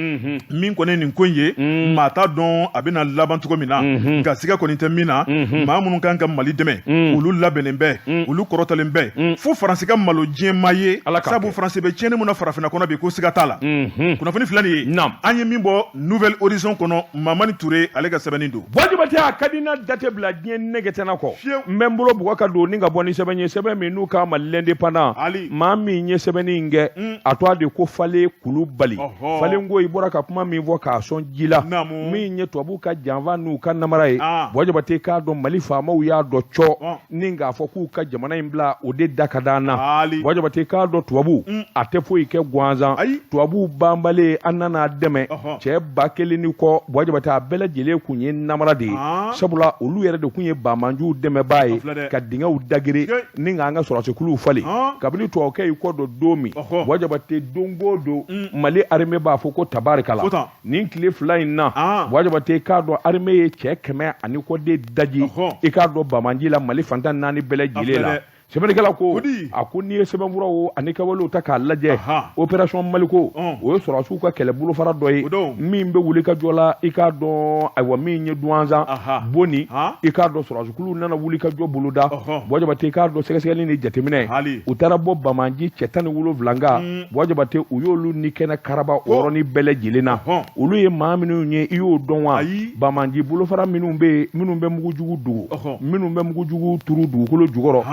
min kɔni nin ko in ye maa t'a dɔn a bɛna laban cogo min na nka siga kɔni tɛ min na maa minnu kan ka Mali dɛmɛ olu labɛnnen bɛ olu kɔrɔtɔlen bɛ fo Faransi ka malo diɲɛmaa ye sabu Faransi bɛ tiɲɛni min na farafinna kɔnɔ bi ko siga t'a la kunnafoni filɛ nin ye an ye min bɔ Nouvelle Horizon kɔnɔ Mamani Ture ale ka sɛbɛnni don. Wajibate a kadina date bila diɲɛ nɛgɛtɛna kɔ. N bɛ n bolo bugɔ ka don ni ka bɔ ni sɛbɛn ye sɛbɛn min n'u ka Mali l'indépendant. Maa min ye sɛbɛnni in kɛ a tɔgɔ de ko Fale Kulubali. Fale ko i bɔra ka kuma min fɔ k'a sɔn ji la. Min ye tubabu ka janfa n'u ka namara ye. Wajibate k'a dɔn Mali faamaw y'a dɔ cɔ ni k'a fɔ k'u ka jamana in bila o de da ka d'an na. Wajibate k'a dɔn tubabu a tɛ foyi kɛ gansan. Tubabu banbalen an nana dɛmɛ cɛ 1000 ni kɔ. Wajibate a bɛɛ lajɛlen kun ye namara de ye. Sabula olu yɛrɛ de kun ye Bamanjuw dɛmɛbaa ye ka dingɛw dagere ni k'an ka sɔrɔsikuluw falen. Kabini tubabukɛ y'i kɔ dɔn don min Wajibate don o don Mali armée b'a fɔ ko tabarikala. Nin tile 2 in na Wajibate k'a dɔn armée ye cɛ 100 ani kɔ de daji i k'a dɔn Bamanji la Mali fantan 4 bɛɛ lajɛlen la. Sɛbɛnnikɛla ko a ko n'i ye sɛbɛnfuraw ani kɛwalew ta k'a lajɛ opération Maliko o ye sɔrɔsiw ka kɛlɛbolofara dɔ ye min bɛ wuli ka jɔ la i k'a dɔn ayiwa min ye Douanzan Boni i k'a dɔn sɔrɔsikuluw nana wuli ka jɔ boloda Wajibate k'a dɔn sɛgɛsɛgɛli ni jateminɛ u taara bɔ Bamanji cɛ 17 kan Wajibate u y'olu ni kɛnɛ karaba o yɔrɔnin bɛɛ lajɛlen na olu ye maa minnu ye i y'o dɔn wa Bamanji bolofara minnu bɛ mugujugu dogo minnu bɛ mugujugu turu dugukolo jukɔrɔ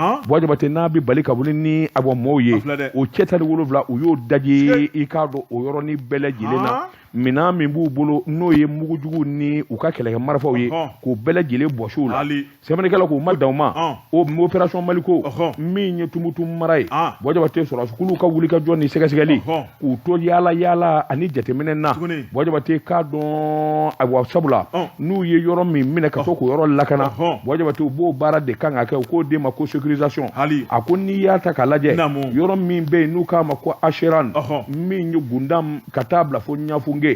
Wajibate n'a bɛ bali ka wuli ni a bɔ mɔɔw ye o cɛ 17 u y'o daji i k'a dɔn o yɔrɔnin bɛɛ lajɛlen na minɛn min b'u bolo n'o ye mugujugu ni u ka kɛlɛkɛ marifaw ye k'o bɛɛ lajɛlen bɔsiw la sɛbɛnnikɛla k'o ma dan o ma o opération Maliko min ye Tumutu mara ye Wajibate sɔrɔsikuluw ka wuli ka jɔ ni sɛgɛsɛgɛli k'u to yaala ani jateminɛ na Wajibate k'a dɔn ayiwa sabula n'u ye yɔrɔ min minɛ ka to k'o yɔrɔ lakana Wajibate u b'o baara de kan ka kɛ u k'o d'e ma ko sécurisation a ko n'i y'a ta k'a lajɛ yɔrɔ min bɛ yen n'u k'a ma ko Asheran min ye Gundam ka taa bila fo Ɲafunge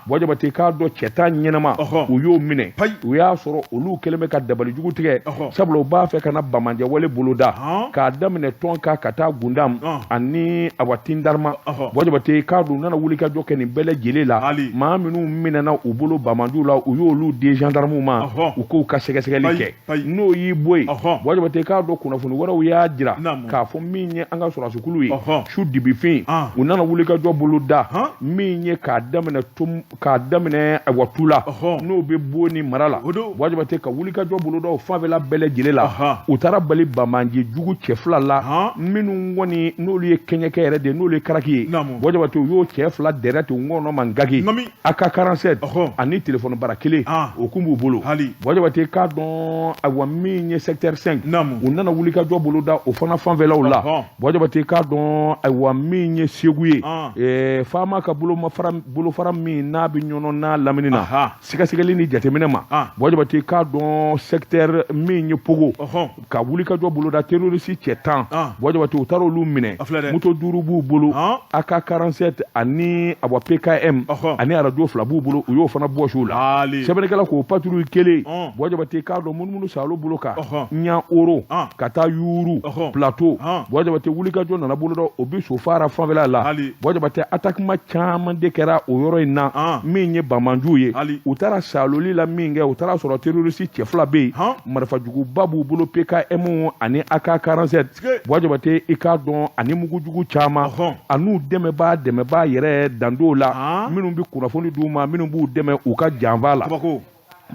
Wajibate k'a dɔn cɛ 10 ɲɛnama u y'o minɛ u y'a sɔrɔ olu kɛlen bɛ ka dabalijugu tigɛ sabula u b'a fɛ ka na Bamanjɛ wale boloda k'a daminɛ Tɔnka ka taa Gundam ani awa Tindarma Wajibate k'a dɔn u nana wuli ka jɔ kɛ nin bɛɛ lajɛlen la maa minnu minɛna u bolo Bamanjuw la u y'olu di gendarmew ma u k'u ka sɛgɛsɛgɛli kɛ n'o y'i bɔ yen Wajibate k'a dɔn kunnafoni wɛrɛw y'a jira k'a fɔ min ye an ka sɔrɔsikuluw ye su dibifin u nana wuli ka jɔ boloda min ye k'a daminɛ Watula n'o bɛ Boni mara la Wajibate ka wuli ka jɔ boloda o fanfɛla bɛɛ lajɛlen la u taara bali Bamanji jugu cɛ 2 la minnu kɔni n'olu ye kɛɲɛkɛ yɛrɛ de n'olu ye karaki ye Wajibate u y'o cɛ 2 dɛrɛ ten u ŋɔnɔ man gaki AK-47 ani téléphone bara 1 o kun b'u bolo Wajibate k'a dɔn ayiwa min ye secteur 5 u nana wuli ka jɔ boloda o fana fanfɛlaw la Wajibate k'a dɔn ayiwa min ye Segu ye faama ka bolofara min n'a bɛ ɲɔnɔ n'a lamini na sɛgɛsɛgɛli ni jateminɛ ma Wajibate k'a dɔn secteur min ye Pogo ka wuli ka jɔ boloda terroriste cɛ 10 Wajibate u taara olu minɛ moto 5 b'u bolo AK-47 ani awa PKM ani radio 2 b'u bolo u y'o fana bɔsiw la sɛbɛnnikɛla k'o patrouille 1 Wajibate k'a dɔn munumunu sa olu bolo ka ɲa oro ka taa Yuru plateau Wajibate wuli ka jɔ nana boloda o bɛ Sofara fanfɛla la Wajibate attaquement caman de kɛra o yɔrɔ in na min ye Bamanjuw ye u taara saloli la min kɛ u taara sɔrɔ terroriste cɛ 2 bɛ yen marifajuguba b'u bolo PKM ani AK-47 Wajibate i k'a dɔn ani mugujugu caman a n'u dɛmɛbaa yɛrɛ dandow la minnu bɛ kunnafoni d'u ma minnu b'u dɛmɛ u ka janfa la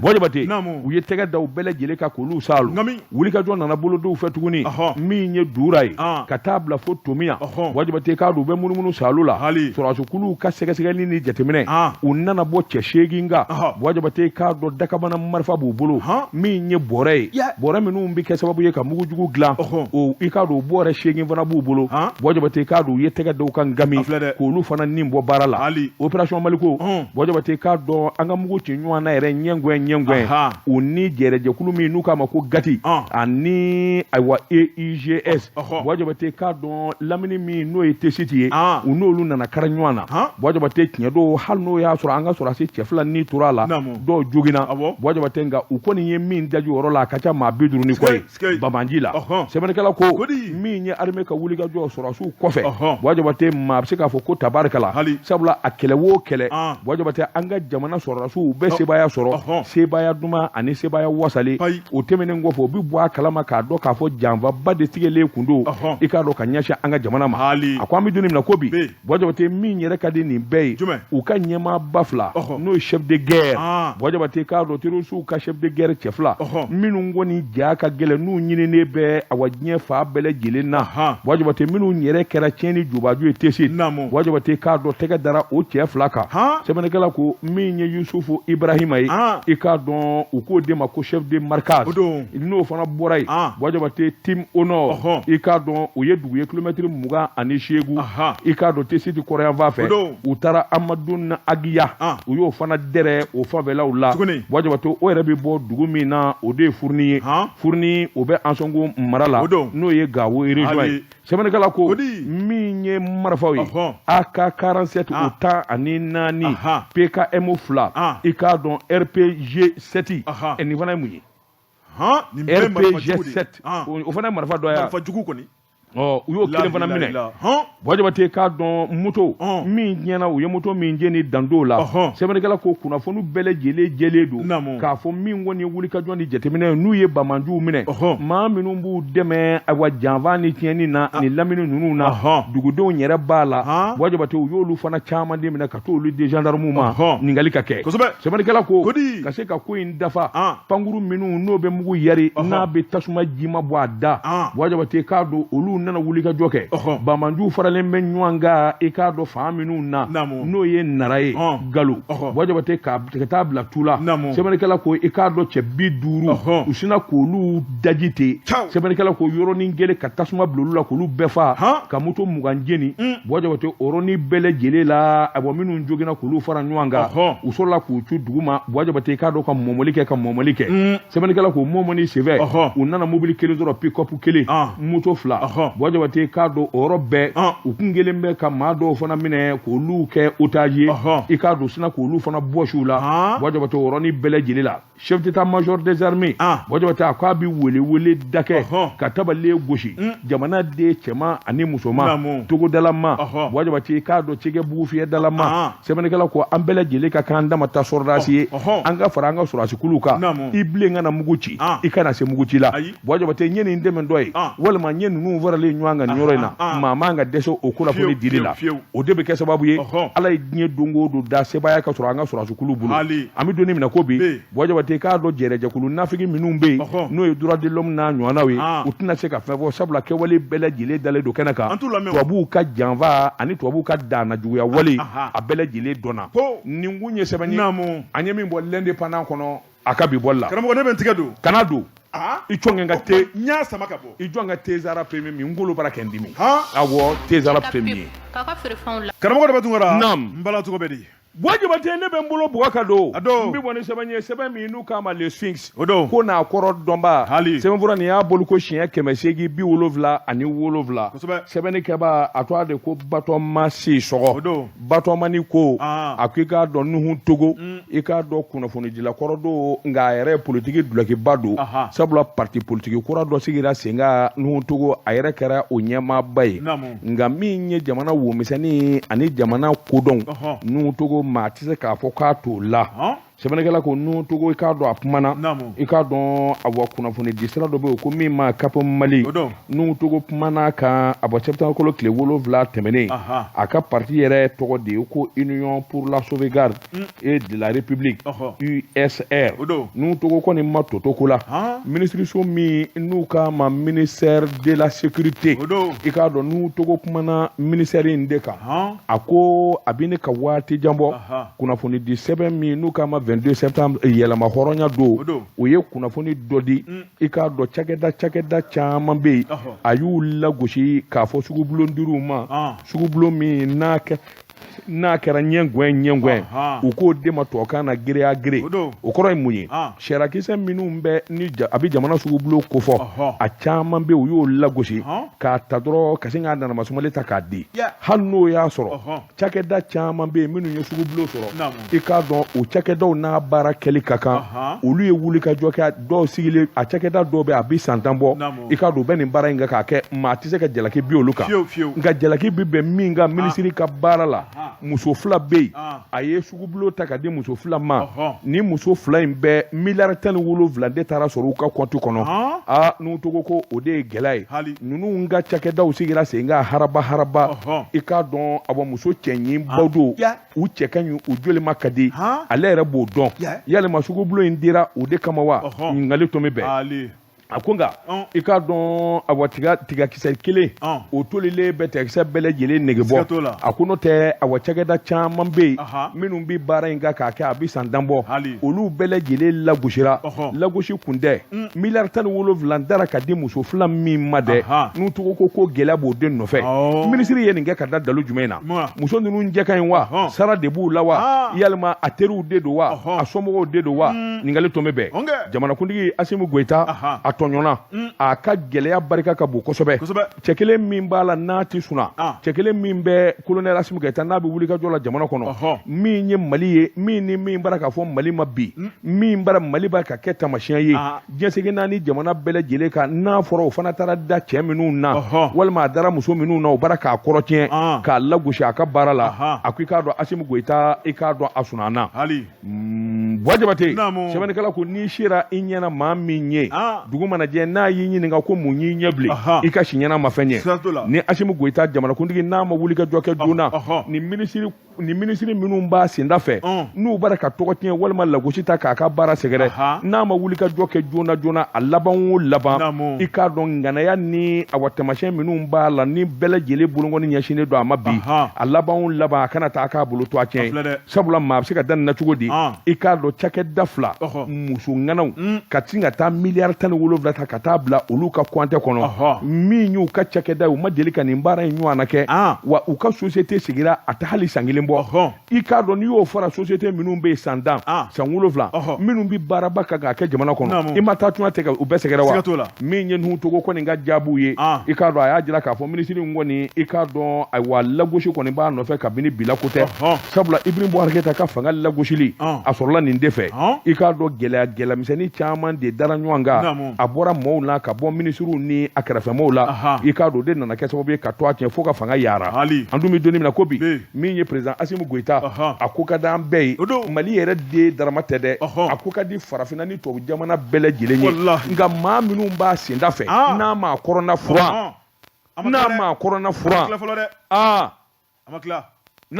Wajibate u ye tɛgɛ da u bɛɛ lajɛlen ka k'olu salu wuli ka jɔ nana bolodenw fɛ tuguni min ye Dura ye ka taa bila fo Tomiya Wajibate k'a dɔn u bɛ munumunu salu la sɔrɔsikuluw ka sɛgɛsɛgɛli ni jateminɛ u nana bɔ cɛ 8 kan Wajibate k'a dɔn dakabana marifa b'u bolo min ye bɔrɛ ye bɔrɛ minnu bɛ kɛ sababu ye ka mugujugu dilan o i k'a dɔn o bɔrɛ 8 fana b'u bolo Wajibate k'a dɔn u ye tɛgɛ da u kan gami k'olu fana nin bɔ baara la opération Maliko Wajibate k'a dɔn an ka mugu ci ɲɔgɔn na yɛrɛ ɲɛngwɛn u ni jɛrɛjɛkulu min n'u k'a ma ko gati ani ayiwa EIGS Wajibate k'a dɔn lamini min n'o ye tesiti ye u n'olu nana kara ɲɔgɔn na Wajibate tiɲɛ don hali n'o y'a sɔrɔ an ka sɔrɔsi cɛ 2 ni tora a la dɔw joginna Wajibate nka u kɔni ye min daji o yɔrɔ la a ka ca maa 50 ni kɔ ye Bamanji la sɛbɛnnikɛla ko min ye armée ka wuli ka jɔ sɔrɔsiw kɔfɛ Wajibate maa bɛ se k'a fɔ ko tabarikala sabula a kɛlɛ o kɛlɛ Wajibate an ka jamana sɔrɔsiw bɛɛ sebaaya sɔrɔ sebaya duma ani sebaya wasale o tɛmɛnen kɔfɛ o bi bɔ a kalama k'a dɔn k'a fɔ janfaba de tigɛlen kun don i k'a dɔn ka ɲɛsin an ka jamana ma a ko an bɛ don min na ko bi Bɔjabate min yɛrɛ ka di nin bɛɛ ye u ka ɲɛmaaba fila n'o ye chef de guerre Bɔjabate k'a dɔn terroriste ka chef de guerre cɛ fila minnu kɔni ja ka gɛlɛn n'u ɲininen bɛ a wa diɲɛ fa bɛɛ lajɛlen na Bɔjabate minnu yɛrɛ kɛra tiɲɛni jubaju ye tesi Bɔjabate k'a dɔn tɛgɛ dara o cɛ fila kan sɛbɛnnikɛla ko min ye Yusufu Ibrahima ye i k'a dɔn u k'o de ma ko chef de marquage n'o fana bɔra yen Bɔjabate team honneur i k'a dɔn u ye dugu ye kilomɛtiri 28 i k'a dɔn tesi ti kɔrɔyanfan fɛ u taara Amadu na Agiya u y'o fana dɛrɛ o fanfɛlaw la Bɔjabate o yɛrɛ bɛ bɔ dugu min na o de ye Furuni ye Furuni o bɛ Ansongo mara la n'o ye Gawo région ye sɛbɛnnikɛla ko min ye marifaw ye AK-47 o 14 PKM 2 i k'a dɔn RPG 7 nin fana ye mun ye RPG 7 o fana ye marifa dɔ ye marifa jugu kɔni u y'o kelen fana minɛ Bɔjabate k'a dɔn moto min ɲɛna u ye moto min jeni dandow la sɛbɛnnikɛla ko kunnafoni bɛɛ lajɛlen jɛlen don k'a fɔ min kɔni ye wulikajɔ ni jateminɛ n'u ye bamanjuw minɛ maa minnu b'u dɛmɛ awa janfa ni tiɲɛni na ni lamini ninnu na dugudenw yɛrɛ b'a la Bɔjabate u y'olu fana caman de minɛ ka t'olu di gendarmew ma ɲininkali ka kɛ sɛbɛnnikɛla ko ka se ka ko in dafa pankuru minnu n'o bɛ mugu yɛri n'a bɛ tasuma jima bɔ a da Bɔjabate k'a dɔn olu nana wuli ka jɔ kɛ bamanjuw faralen bɛ ɲɔgɔn kan i k'a dɔn fan minnu na n'o ye Nara ye Galo Bɔjabate ka taa bila Tula sɛbɛnnikɛla ko i k'a dɔn cɛ 50 u sina k'olu daji ten sɛbɛnnikɛla ko yɔrɔnin kelen ka tasuma bila olu la k'olu bɛɛ fa ka moto 20 jeni Bɔjabate o yɔrɔnin bɛɛ lajɛlen la a bɔ minnu joginna k'olu fara ɲɔgɔn kan u sɔrɔla k'u cu dugu ma Bɔjabate i k'a dɔn ka mɔmɔli kɛ sɛbɛnnikɛla ko mɔmɔni senfɛ u nana mobili kelen sɔrɔ pick-up kelen moto 2 Bɔjabate k'a dɔn o yɔrɔ bɛɛ u kun kelen bɛ ka maa dɔw fana minɛ k'olu kɛ otage ye i k'a dɔn sina k'olu fana bɔsiw la Bɔjabate o yɔrɔnin bɛɛ lajɛlen la chef d'état-major des armées Bɔjabate a k'a bɛ wele da kɛ ka tabalen gosi jamana den cɛman ani musoman togodalama Bɔjabate k'a dɔn Cɛkɛbugu fiyɛdalama sɛbɛnnikɛla ko an bɛɛ lajɛlen ka kan dama ta sɔrɔdasi ye an ka fara an ka sɔrɔdasikuluw kan i bilen kana mugu ci i kana se mugu ci la Bɔjabate ɲɛ nin dɛmɛ dɔ ye walima ɲɛ ninnu faralen ɲɔgɔn kan nin yɔrɔ in na maa man ka dɛsɛ o kunnafoni dili la o de bɛ kɛ sababu ye Ala ye diɲɛ don o don da sebaya ka sɔrɔ an ka sɔrɔdasikuluw bolo an bɛ don min na ko bi Bɔjabate k'a dɔn jɛrɛjɛkulu nafigi minnu bɛ yen n'o ye droit de l'homme n'a ɲɔgɔnnaw ye u tɛna se ka fɛn fɔ sabula kɛwale bɛɛ lajɛlen dalen don kɛnɛ kan tubabuw ka janfa ani tubabuw ka danajuguya wale a bɛɛ lajɛlen dɔnna nin kun ye sɛbɛn ye an ye min bɔ l'indépendant kɔnɔ a ka bi bɔli la karamɔgɔ ne bɛ n tigɛ don kana don i jɔn ka te n y'a sama ka bɔ i jɔn ka tezara premier min ngolo bara kɛ n dimi awɔ tezara premier karamɔgɔ de bɛ tun kɔrɔ n bala cogo bɛ di Bɔjabate ne bɛ n bolo bɔgɔ ka don n bɛ bɔ ni sɛbɛn ye sɛbɛn min n'u k'a ma le Sphinx ko n'a kɔrɔ dɔnba sɛbɛnfura nin y'a bolo ko siɲɛ 877 ani 7 sɛbɛnnikɛba a tɔgɔ de ko Batɔma Sisɔgɔ Batɔmani ko a ko i k'a dɔn Nuhu Togo i k'a dɔn kunnafonidila kɔrɔ don nka a yɛrɛ politiki dulokiba don sabula parti politiki kura dɔ sigira sen kan Nuhu Togo a yɛrɛ kɛra o ɲɛmaaba ye nka min ye jamana womisɛnni ani jamana kodɔn Nuhu Togo maa tɛ se k'a fɔ k'a t'o la sɛbɛnnikɛla ko Nuhu Togo i k'a dɔn a kumana i k'a dɔn a bɔ kunnafoni di sira dɔ bɛ yen ko min ma Cap Mali Nuhu Togo kumana kan a bɔ septembre kalo tile 7 tɛmɛnen a ka parti yɛrɛ tɔgɔ de ye ko Union pour la sauvegarde et de la République USR Nuhu Togo kɔni ma toto ko la ministre min n'u k'a ma ministère de la sécurité i k'a dɔn Nuhu Togo kumana ministère in de kan a ko a bɛ ne ka waati jan bɔ kunnafoni di sɛbɛn min n'u k'a ma 22 septembre yɛlɛma hɔrɔnya don o ye kunnafoni dɔ di i k'a dɔn cakɛda caman bɛ yen a y'u lagosi k'a fɔ sugubulon dir'u ma sugubulon min n'a kɛra ɲɛngwɛn u k'o de ma tubabukan na giriya gire o kɔrɔ ye mun ye sarakisɛ minnu bɛ ni a bɛ jamana sugubulon kofɔ a caman bɛ u y'o lagosi k'a ta dɔrɔn ka sin k'a nanamasumalen ta k'a di hali n'o y'a sɔrɔ cakɛda caman bɛ yen minnu ye sugubulon sɔrɔ i k'a dɔn o cakɛdaw n'a baara kɛli ka kan olu ye wulikajɔ kɛ dɔw sigilen a cakɛda dɔw bɛ a bɛ san 10 bɔ i k'a dɔn u bɛ nin baara in kɛ k'a kɛ maa tɛ se ka jalaki bi olu kan nka jalaki bɛ bɛn min kan minisiri ka baara la muso fila bɛ yen a ye sugubulo ta ka di muso fila ma ni muso fila in bɛɛ miliyari 17 de taara sɔrɔ u ka kɔnti kɔnɔ n'u togo ko o de ye gɛlɛya ye ninnu ka cakɛdaw sigira sen ka haraba i k'a dɔn a muso cɛɲi baw don u cɛ ka ɲi u joli ma ka di ale yɛrɛ b'o dɔn yalima sugubulo in dira o de kama wa ɲininkali to min bɛɛ a ko nka i k'a dɔn a tigakisɛ kelen o tolilen bɛ tigakisɛ bɛɛ lajɛlen nege bɔ a ko n'o tɛ a cakɛda caman bɛ yen minnu bɛ baara in kan k'a kɛ a bɛ san dan bɔ olu bɛɛ lajɛlen lagosira lagosi kun tɛ miliyari 17 dara ka di muso fila min ma dɛ n'u togo ko gɛlɛya b'o den nɔfɛ minisiri ye nin kɛ ka da dalu jumɛn na muso ninnu jɛ ka ɲi wa sara de b'u la wa yalima a teriw de don wa a somɔgɔw de don wa ɲininkali to min bɛɛ jamanakuntigi Asimu Goyita a tɔɲɔna a ka gɛlɛya barika ka bon kosɛbɛ cɛ kelen min b'a la n'a ti suna cɛ kelen min bɛ kolonɛl Asimu Goyita n'a bɛ wuli ka jɔ la jamana kɔnɔ min ye Mali ye min bara k'a fɔ Mali ma bi min bara Mali ba ka kɛ tamasiyɛn ye diɲɛsegin naani jamana bɛɛ lajɛlen kan n'a fɔra o fana taara da cɛ minnu na walima a dara muso minnu na o bara k'a kɔrɔtiɲɛ k'a lagosi a ka baara la a ko i k'a dɔn Asimu Goyita i k'a dɔn a sunana Buwa Jabate sɛbɛnnikɛla ko n'i sera i ɲɛna maa min ye dugu mana jɛ n'a y'i ɲininka ko mun y'i ɲɛ bilen i ka si ɲɛna ma fɛn ye ni Asimu Goyita jamanakuntigi n'a ma wuli ka jɔ kɛ joona ni minisiri minnu b'a senda fɛ n'u bara ka tɔgɔ tiɲɛ walima lagosi ta k'a ka baara sɛgɛrɛ n'a ma wuli ka jɔ kɛ joona a laban o laban i k'a dɔn ŋanaya ni a tamasiyɛn minnu b'a la ni bɛɛ lajɛlen bolokɔni ɲɛsinnen don a ma bi a laban o laban a kana taa k'a bolo to a tiɲɛ sabula maa bɛ se ka da nin na cogo di i k'a dɔn cakɛda fila muso ŋanaw ka tin ka taa miliyari 17 ta ka taa bila olu ka kɔntɛ kɔnɔ min y'u ka cakɛda u ma deli ka nin baara in ɲɔgɔnna kɛ wa u ka société sigira a tɛ hali san kelen bɔ i k'a dɔn n'i y'o fara société minnu bɛ yen san 10 san 7 minnu bɛ baaraba kan k'a kɛ jamana kɔnɔ i ma taa tuma tɛ ka u bɛɛ sɛgɛrɛ wa min ye ninnu togo kɔni ka jaabiw ye i k'a dɔn a y'a jira k'a fɔ minisiri in kɔni i k'a dɔn ayiwa lagosi kɔni b'a nɔfɛ kabini bila ko tɛ sabula Ibrahim Boubacar Keïta ka fanga lagosili a sɔrɔla nin de fɛ i k'a dɔn gɛlɛya misɛnnin caman de dara ɲɔgɔn kan a bɔra maaw la ka bɔ minisiriw ni a kɛrɛfɛmɔgɔw la i k'a dɔn de nana kɛ sababu ye ka to a tiɲɛ fo ka fanga yaara an dun bɛ don min na ko bi min ye président Asimu Goyita a ko ka di an bɛɛ ye Mali yɛrɛ de darama tɛ dɛ a ko ka di farafinna ni tubabu jamana bɛɛ lajɛlen ye nka maa minnu b'a senda fɛ n'a ma kɔrɔna furan n'a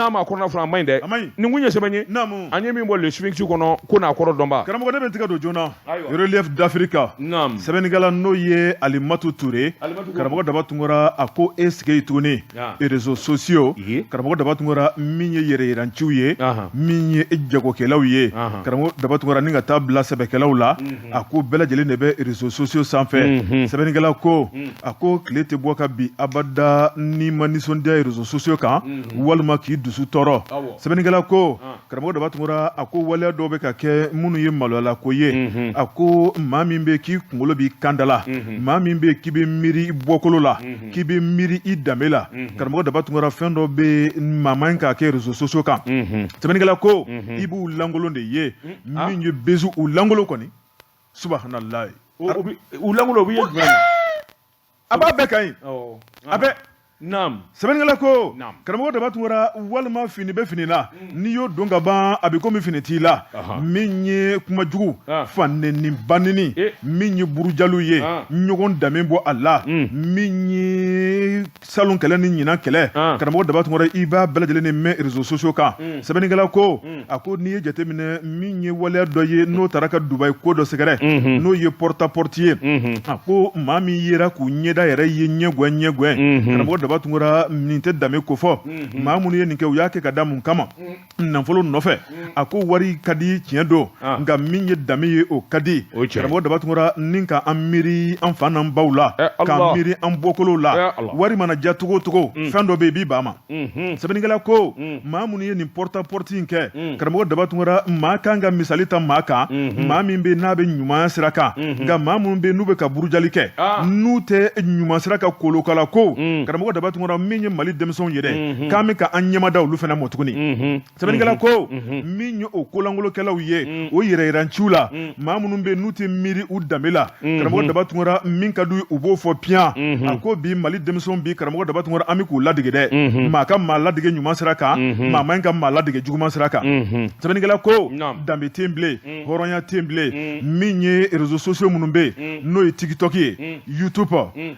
ma kɔrɔna furan a ma ɲi dɛ nin kun ye sɛbɛn ye an ye min bɔ le Sphinx kɔnɔ ko n'a kɔrɔ dɔnba karamɔgɔ ne bɛ tigɛ don joona relief d'Afrique sɛbɛnnikɛla n'o ye Alimatu Ture karamɔgɔ Daba Tunkara a ko e sigi tuguni réseaux sociaux karamɔgɔ Daba Tunkara min ye yɛrɛyiranciw ye min ye jagokɛlaw ye karamɔgɔ Daba Tunkara ni ka taa bila sɛbɛkɛlaw la a ko bɛɛ lajɛlen de bɛ réseaux sociaux sanfɛ sɛbɛnnikɛla ko a ko tile tɛ bɔ ka bi abada ni ma nisɔndiya ye réseaux sociaux kan walima k'i dusu tɔɔrɔ sɛbɛnnikɛla ko karamɔgɔ Daba Tunkara a ko waleya dɔw bɛ ka kɛ minnu ye maloyala ko ye a ko maa min bɛ k'i kunkolo b'i kan da la maa min bɛ k'i bɛ miiri i bɔkolo la k'i bɛ miiri i danbe la karamɔgɔ Daba Tunkara fɛn dɔ bɛ maa man k'a kɛ réseaux sociaux kan sɛbɛnnikɛla ko i b'u lankolon de ye min ye bezu u lankolon kɔni subahanallahi u lankolon u bɛ ye jumɛn na a b'a bɛɛ ka ɲi a bɛ sɛbɛnnikɛla ko karamɔgɔ Daba Tunkara walima fini bɛ fini la n'i y'o don ka ban a bɛ komi fini t'i la min ye kuma jugu fanɛni banini min ye burujaliw ye ɲɔgɔn danbe bɔ a la min ye salon kɛlɛ ni ɲinan kɛlɛ karamɔgɔ Daba Tunkara i b'a bɛɛ lajɛlen de mɛn réseaux sociaux kan sɛbɛnnikɛla ko a ko n'i ye jateminɛ min ye waleya dɔ ye n'o taara ka Dubayi ko dɔ sɛgɛrɛ n'o ye porte à porte ye a ko maa min yera k'u ɲɛda yɛrɛ ye ɲɛgwɛn karamɔgɔ Daba Tunkara nin tɛ danbe ko fɔ maa minnu ye nin kɛ u y'a kɛ ka da mun kama nafolo nɔfɛ a ko wari ka di tiɲɛ don nka min ye danbe ye o ka di karamɔgɔ Daba Tunkara ni ka an miiri an fa n'an baw la k'an miiri an bɔkolow la wari mana ja togo togo fɛn dɔ bɛ yen i b'i ban ma sɛbɛnnikɛla ko maa minnu ye nin porte à porte in kɛ karamɔgɔ Daba Tunkara maa kan ka misali ta maa kan maa min bɛ n'a bɛ ɲuman sira kan nka maa minnu bɛ n'u bɛ ka burujali kɛ n'u tɛ ɲuman sira kan kolokala ko karamɔgɔ daba tungora min ye Mali denmisɛnw ye dɛ k'an bɛ ka an ɲɛmada olu fana mɔ tuguni sɛbɛnnikɛla ko min ye o kolankolokɛlaw ye o yɛrɛyiranciw la maa minnu bɛ n'u tɛ miiri u danbe la karamɔgɔ daba tungora min ka d'u ye u b'o fɔ piyan a ko bi Mali denmisɛnw bi karamɔgɔ daba tungora an bɛ k'u ladege dɛ maa ka maa ladege ɲuman sira kan maa man ka maa ladege juguman sira kan sɛbɛnnikɛla ko danbe tɛ yen bilen hɔrɔnya tɛ yen bilen min ye réseaux sociaux minnu bɛ yen n'o ye TikTok ye YouTube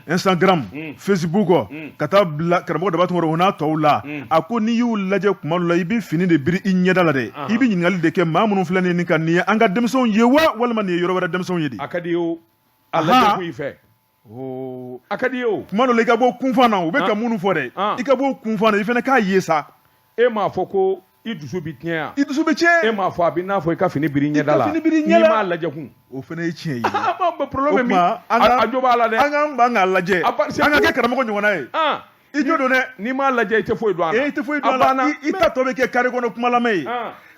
Instagram Facebook ka taa bila karamɔgɔ daba tungora o n'a tɔw la a ko n'i y'u lajɛ kuma dɔ la i bɛ fini de biri i ɲɛda la dɛ i bɛ ɲininkali de kɛ maa minnu filɛ nin ka nin ye an ka denmisɛnw ye wa walima nin ye yɔrɔ wɛrɛ denmisɛnw ye de a ka di ye o a lajɛ kun i fɛ a ka di ye o kuma dɔ la i ka bɔ kunfan na u bɛ ka minnu fɔ dɛ i ka bɔ kunfan na i fana k'a ye sa e m'a fɔ ko i dusu bɛ tiɲɛ yan i dusu bɛ tiɲɛ e m'a fɔ a bɛ n'a fɔ i ka fini biri ɲɛda la n'i m'a lajɛ kun o fana ye tiɲɛ ye problème min a jo b'a la dɛ an k'a lajɛ an ka kɛ karamɔgɔ ɲɔgɔnna ye i jo don dɛ n'i m'a lajɛ i tɛ foyi dɔn a la i tɛ foyi dɔn a la i ta tɔ bɛ kɛ carré kɔnɔ kuma lamɛn ye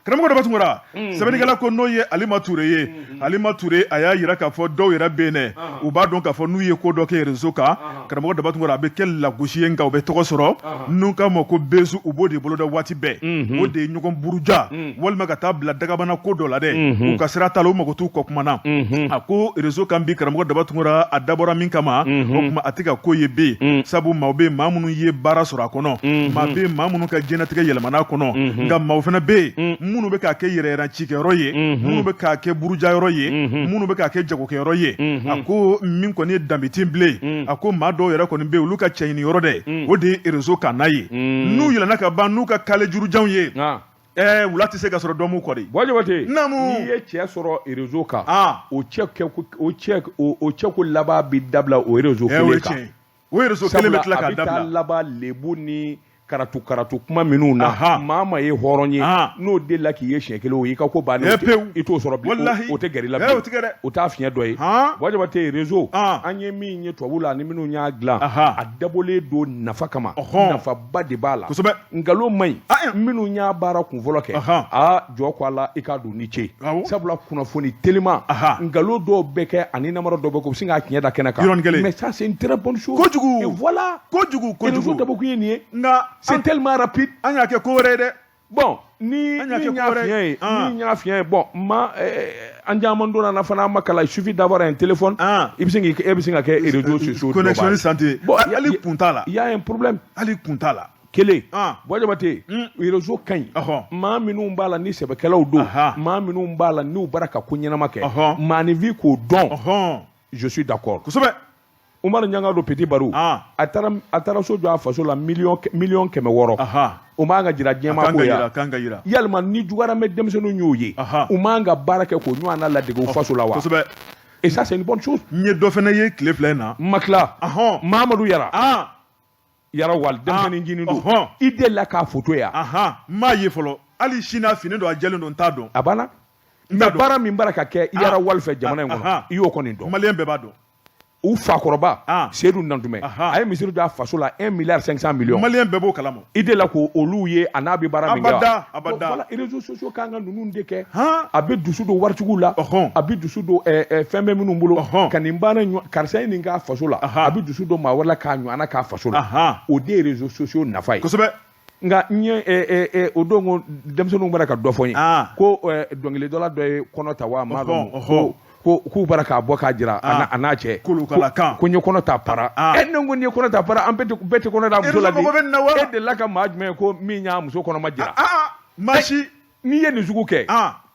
karamɔgɔ daba tungora sɛbɛnnikɛla ko n'o ye Alima Ture ye Alima Ture a y'a yira k'a fɔ dɔw yɛrɛ bɛ yen dɛ u b'a dɔn k'a fɔ n'u ye ko dɔ kɛ réseau kan karamɔgɔ daba tungora a bɛ kɛ lagosi ye nka u bɛ tɔgɔ sɔrɔ n'u k'a ma ko bezu u b'o de bolo da waati bɛɛ o de ye ɲɔgɔn buruja walima ka taa bila dagabana ko dɔ la dɛ u ka sira t'a la u mago t'u kɔ kuma na a ko réseau kan bi karamɔgɔ daba tungora a dabɔra min kama o kuma a tɛ ka ko ye bi sabu maaw bɛ maa minnu ye baara sɔrɔ a kɔnɔ maa bɛ maa minnu ka diɲɛlatigɛ yɛlɛmana a kɔnɔ nka maaw fana bɛ yen minnu bɛ k'a kɛ yɛrɛyirancikɛyɔrɔ ye minnu bɛ k'a kɛ burujayɔrɔ ye minnu bɛ k'a kɛ jagokɛyɔrɔ ye a ko min kɔni ye danbe tɛ bilen a ko maa dɔw yɛrɛ kɔni bɛ yen olu ka cɛɲiniyɔrɔ dɛ o de ye réseau kan na ye n'u yɛlɛnna ka ban n'u ka kale jurujanw ye wula tɛ se ka sɔrɔ dɔnmu kɔ de Bɔjabate naamu n'i ye cɛ sɔrɔ réseau kan o cɛ ko laban bɛ dabila o réseau kelen kan o réseau kelen bɛ tila k'a dabila a bɛ taa laban lebu ni karatu kuma minnu na maa ma ye hɔrɔn ye n'o de la k'i ye siɲɛ kelen o y'i ka ko bannen i t'o sɔrɔ bilen o tɛ gɛrɛ i la bilen o t'a fiɲɛ dɔ ye Bɔjabate réseau an ye min ye tubabu la ani minnu y'a dilan a dabɔlen don nafa kama nafaba de b'a la nkalon man ɲi minnu y'a baara kunfɔlɔ kɛ jɔ ko a la i k'a don ni ce sabula kunnafoni telima nkalon dɔw bɛ kɛ ani namara dɔw bɛ kɛ u bɛ sin k'a tiɲɛ da kɛnɛ kan mais ça c'est une très bonne chose kojugu et voilà kojugu réseau dabɔ kun ye nin ye nka c'est tellement rapide an y'a kɛ ko wɛrɛ ye dɛ bon ni y'a fiɲɛ ye bon an caman donna na fana ma kala il suffit d'avoir un téléphone i bɛ se ka kɛ réseaux sociaux connexion ni santé bon hali kun t'a la il y a un problème hali kun t'a la kelen Bɔjabate réseau ka ɲi maa minnu b'a la ni sɛbɛkɛlaw don maa minnu b'a la n'u bara ka ko ɲɛnama kɛ maanifin k'o dɔn je suis d'accord kosɛbɛ Umaru Ɲanga do Petit Barou a taara so jɔ a faso la miliyɔn 600 o man ka jira diɲɛmaa ko ya yalima ni jugaramɛ denmisɛnninw y'o ye u man ka baara kɛ k'o ɲɔgɔn na ladege o faso la wa et ça c'est une bonne chose n ye dɔ fana ye tile fila in na Makila Mamadu Yara Wali denmisɛnnin ncinin don i delila k'a photo yan n m'a ye fɔlɔ hali sini a fini don a jɛlen don n t'a dɔn a banna mais baara min bara ka kɛ Yara Wali fɛ jamana in kɔnɔ i y'o kɔni dɔn maliyɛn bɛɛ b'a dɔn u fakɔrɔba Seydou Nantumɛ a ye misiri don a faso la 1,5 milliard maliyɛn bɛɛ b'o kalama i delila ko olu ye a n'a bɛ baara min kɛ abada voilà réseaux sociaux kan ka ninnu de kɛ a bɛ dusu don waritigiw la a bɛ dusu don fɛn bɛ minnu bolo ka nin baara karisa ye nin k'a faso la a bɛ dusu don maa wɛrɛ la k'a ɲɔgɔnna k'a faso la o de ye réseaux sociaux nafa ye kosɛbɛ nka n ye o don ko denmisɛnninw bɛra ka dɔ fɔ n ye ko dɔnkilidɔla dɔ ye kɔnɔ ta wa maa dɔn k'u bara k'a bɔ k'a jira a n'a cɛ ko n ye kɔnɔ ta para ne ko n'i ye kɔnɔ ta para an bɛɛ tɛ kɔnɔ da muso la di e delila ka maa jumɛn ye ko min y'a muso kɔnɔma jira maasi n'i ye nin sugu kɛ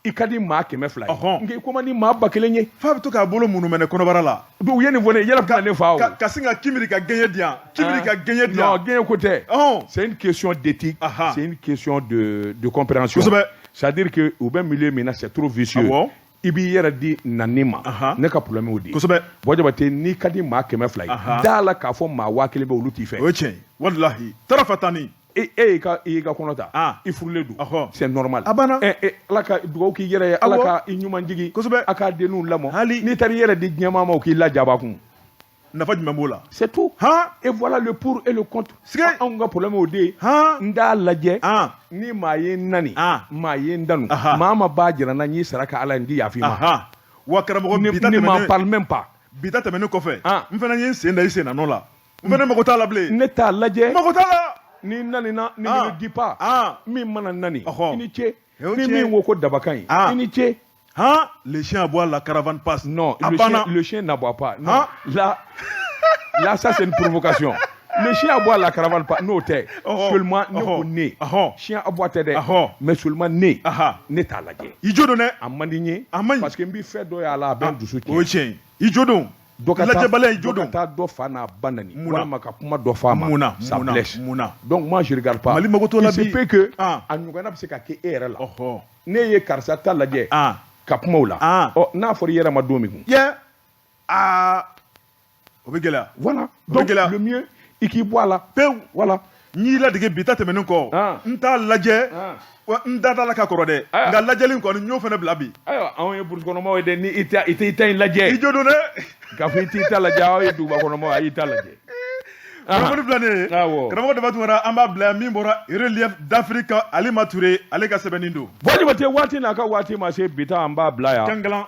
i ka di maa 200 ye nka i ko man di maa 1000 ye f'a bɛ to k'a bolo munumɛnɛ kɔnɔbara la u ye nin fɔ ne ye yala ka ne fa o ka sin ka kimiri ka gɛɲɛ di yan kimiri ka gɛɲɛ di yan non gɛɲɛ ko tɛ c'est une question d'éthique c'est une question de compréhension c'est-à-dire que u bɛ milieu min na c'est trop vicieux i b'i yɛrɛ di nani ma ne ka problème y'o de ye kosɛbɛ Bɔjabate n'i ka di maa 200 ye da la k'a fɔ maa 1000 bɛ olu t'i fɛ o ye tiɲɛ walahi tarafatani e y'i ka kɔnɔ ta i furulen don c'est normal a banna ala ka dugawu k'i yɛrɛ ye ala ka i ɲuman jigi kosɛbɛ a k'a denninw lamɔ n'i taara i yɛrɛ di diɲɛmaa ma o k'i lajaba kun nafa jumɛn b'o la c'est tout et voilà le pour et le contre anw ka problème o de ye n t'a lajɛ ni maa ye n nani maa ye n danu maa ma b'a jira n na n y'i sara ka ala n di yafi ma wa karamɔgɔ ne m'en parle même pas bi ta tɛmɛnen kɔfɛ n fana ye n sen da i sen nɔ la ne mago t'a la bilen ne t'a lajɛ mago t'a la ni nani na ni ne dis pas min mana nani i ni ce ni min ko ko dabakan ye i ni ce le chien aboie la caravane passe non le chien n'aboie pas non là ça c'est une provocation le chien aboie la caravane passe n'o tɛ seulement ne ko ne chien aboie tɛ dɛ mais seulement ne t'a lajɛ i jo don dɛ a man di n ye parce que n b'i fɛ dɔ y'a la a bɛ n dusu tiɲɛ o ye tiɲɛ ye i jo don lajɛbaliya i jo don dɔ ka taa dɔ fa n'a ba nani walima ka kuma dɔ f'a ma ça blesse munna donc moi je regarde pas Mali mago t'o la bi il se peut que a ɲɔgɔnna bɛ se ka kɛ e yɛrɛ la ne ye karisa ta lajɛ ka kuma o la n'a fɔra i yɛrɛ ma don min kun o bɛ gɛlɛya voilà donc le mieux i k'i bɔ a la pewu voilà n y'i ladege bi ta tɛmɛnen kɔ n t'a lajɛ n da t'a la ka kɔrɔ dɛ nka lajɛli in kɔni n y'o fana bila bi ayiwa anw ye burusi kɔnɔmaw ye dɛ ni i tɛ in lajɛ i jo don dɛ k'a fɔ i t'i ta lajɛ aw ye duguba kɔnɔmaw a y'i ta lajɛ kunnafoni filɛ nin ye karamɔgɔ Daba Tunkara an b'a bila yan min bɔra relief d'Afrique Alima Ture ale ka sɛbɛnnin don Jabate waati n'a ka waati ma se bi ta an b'a bila yan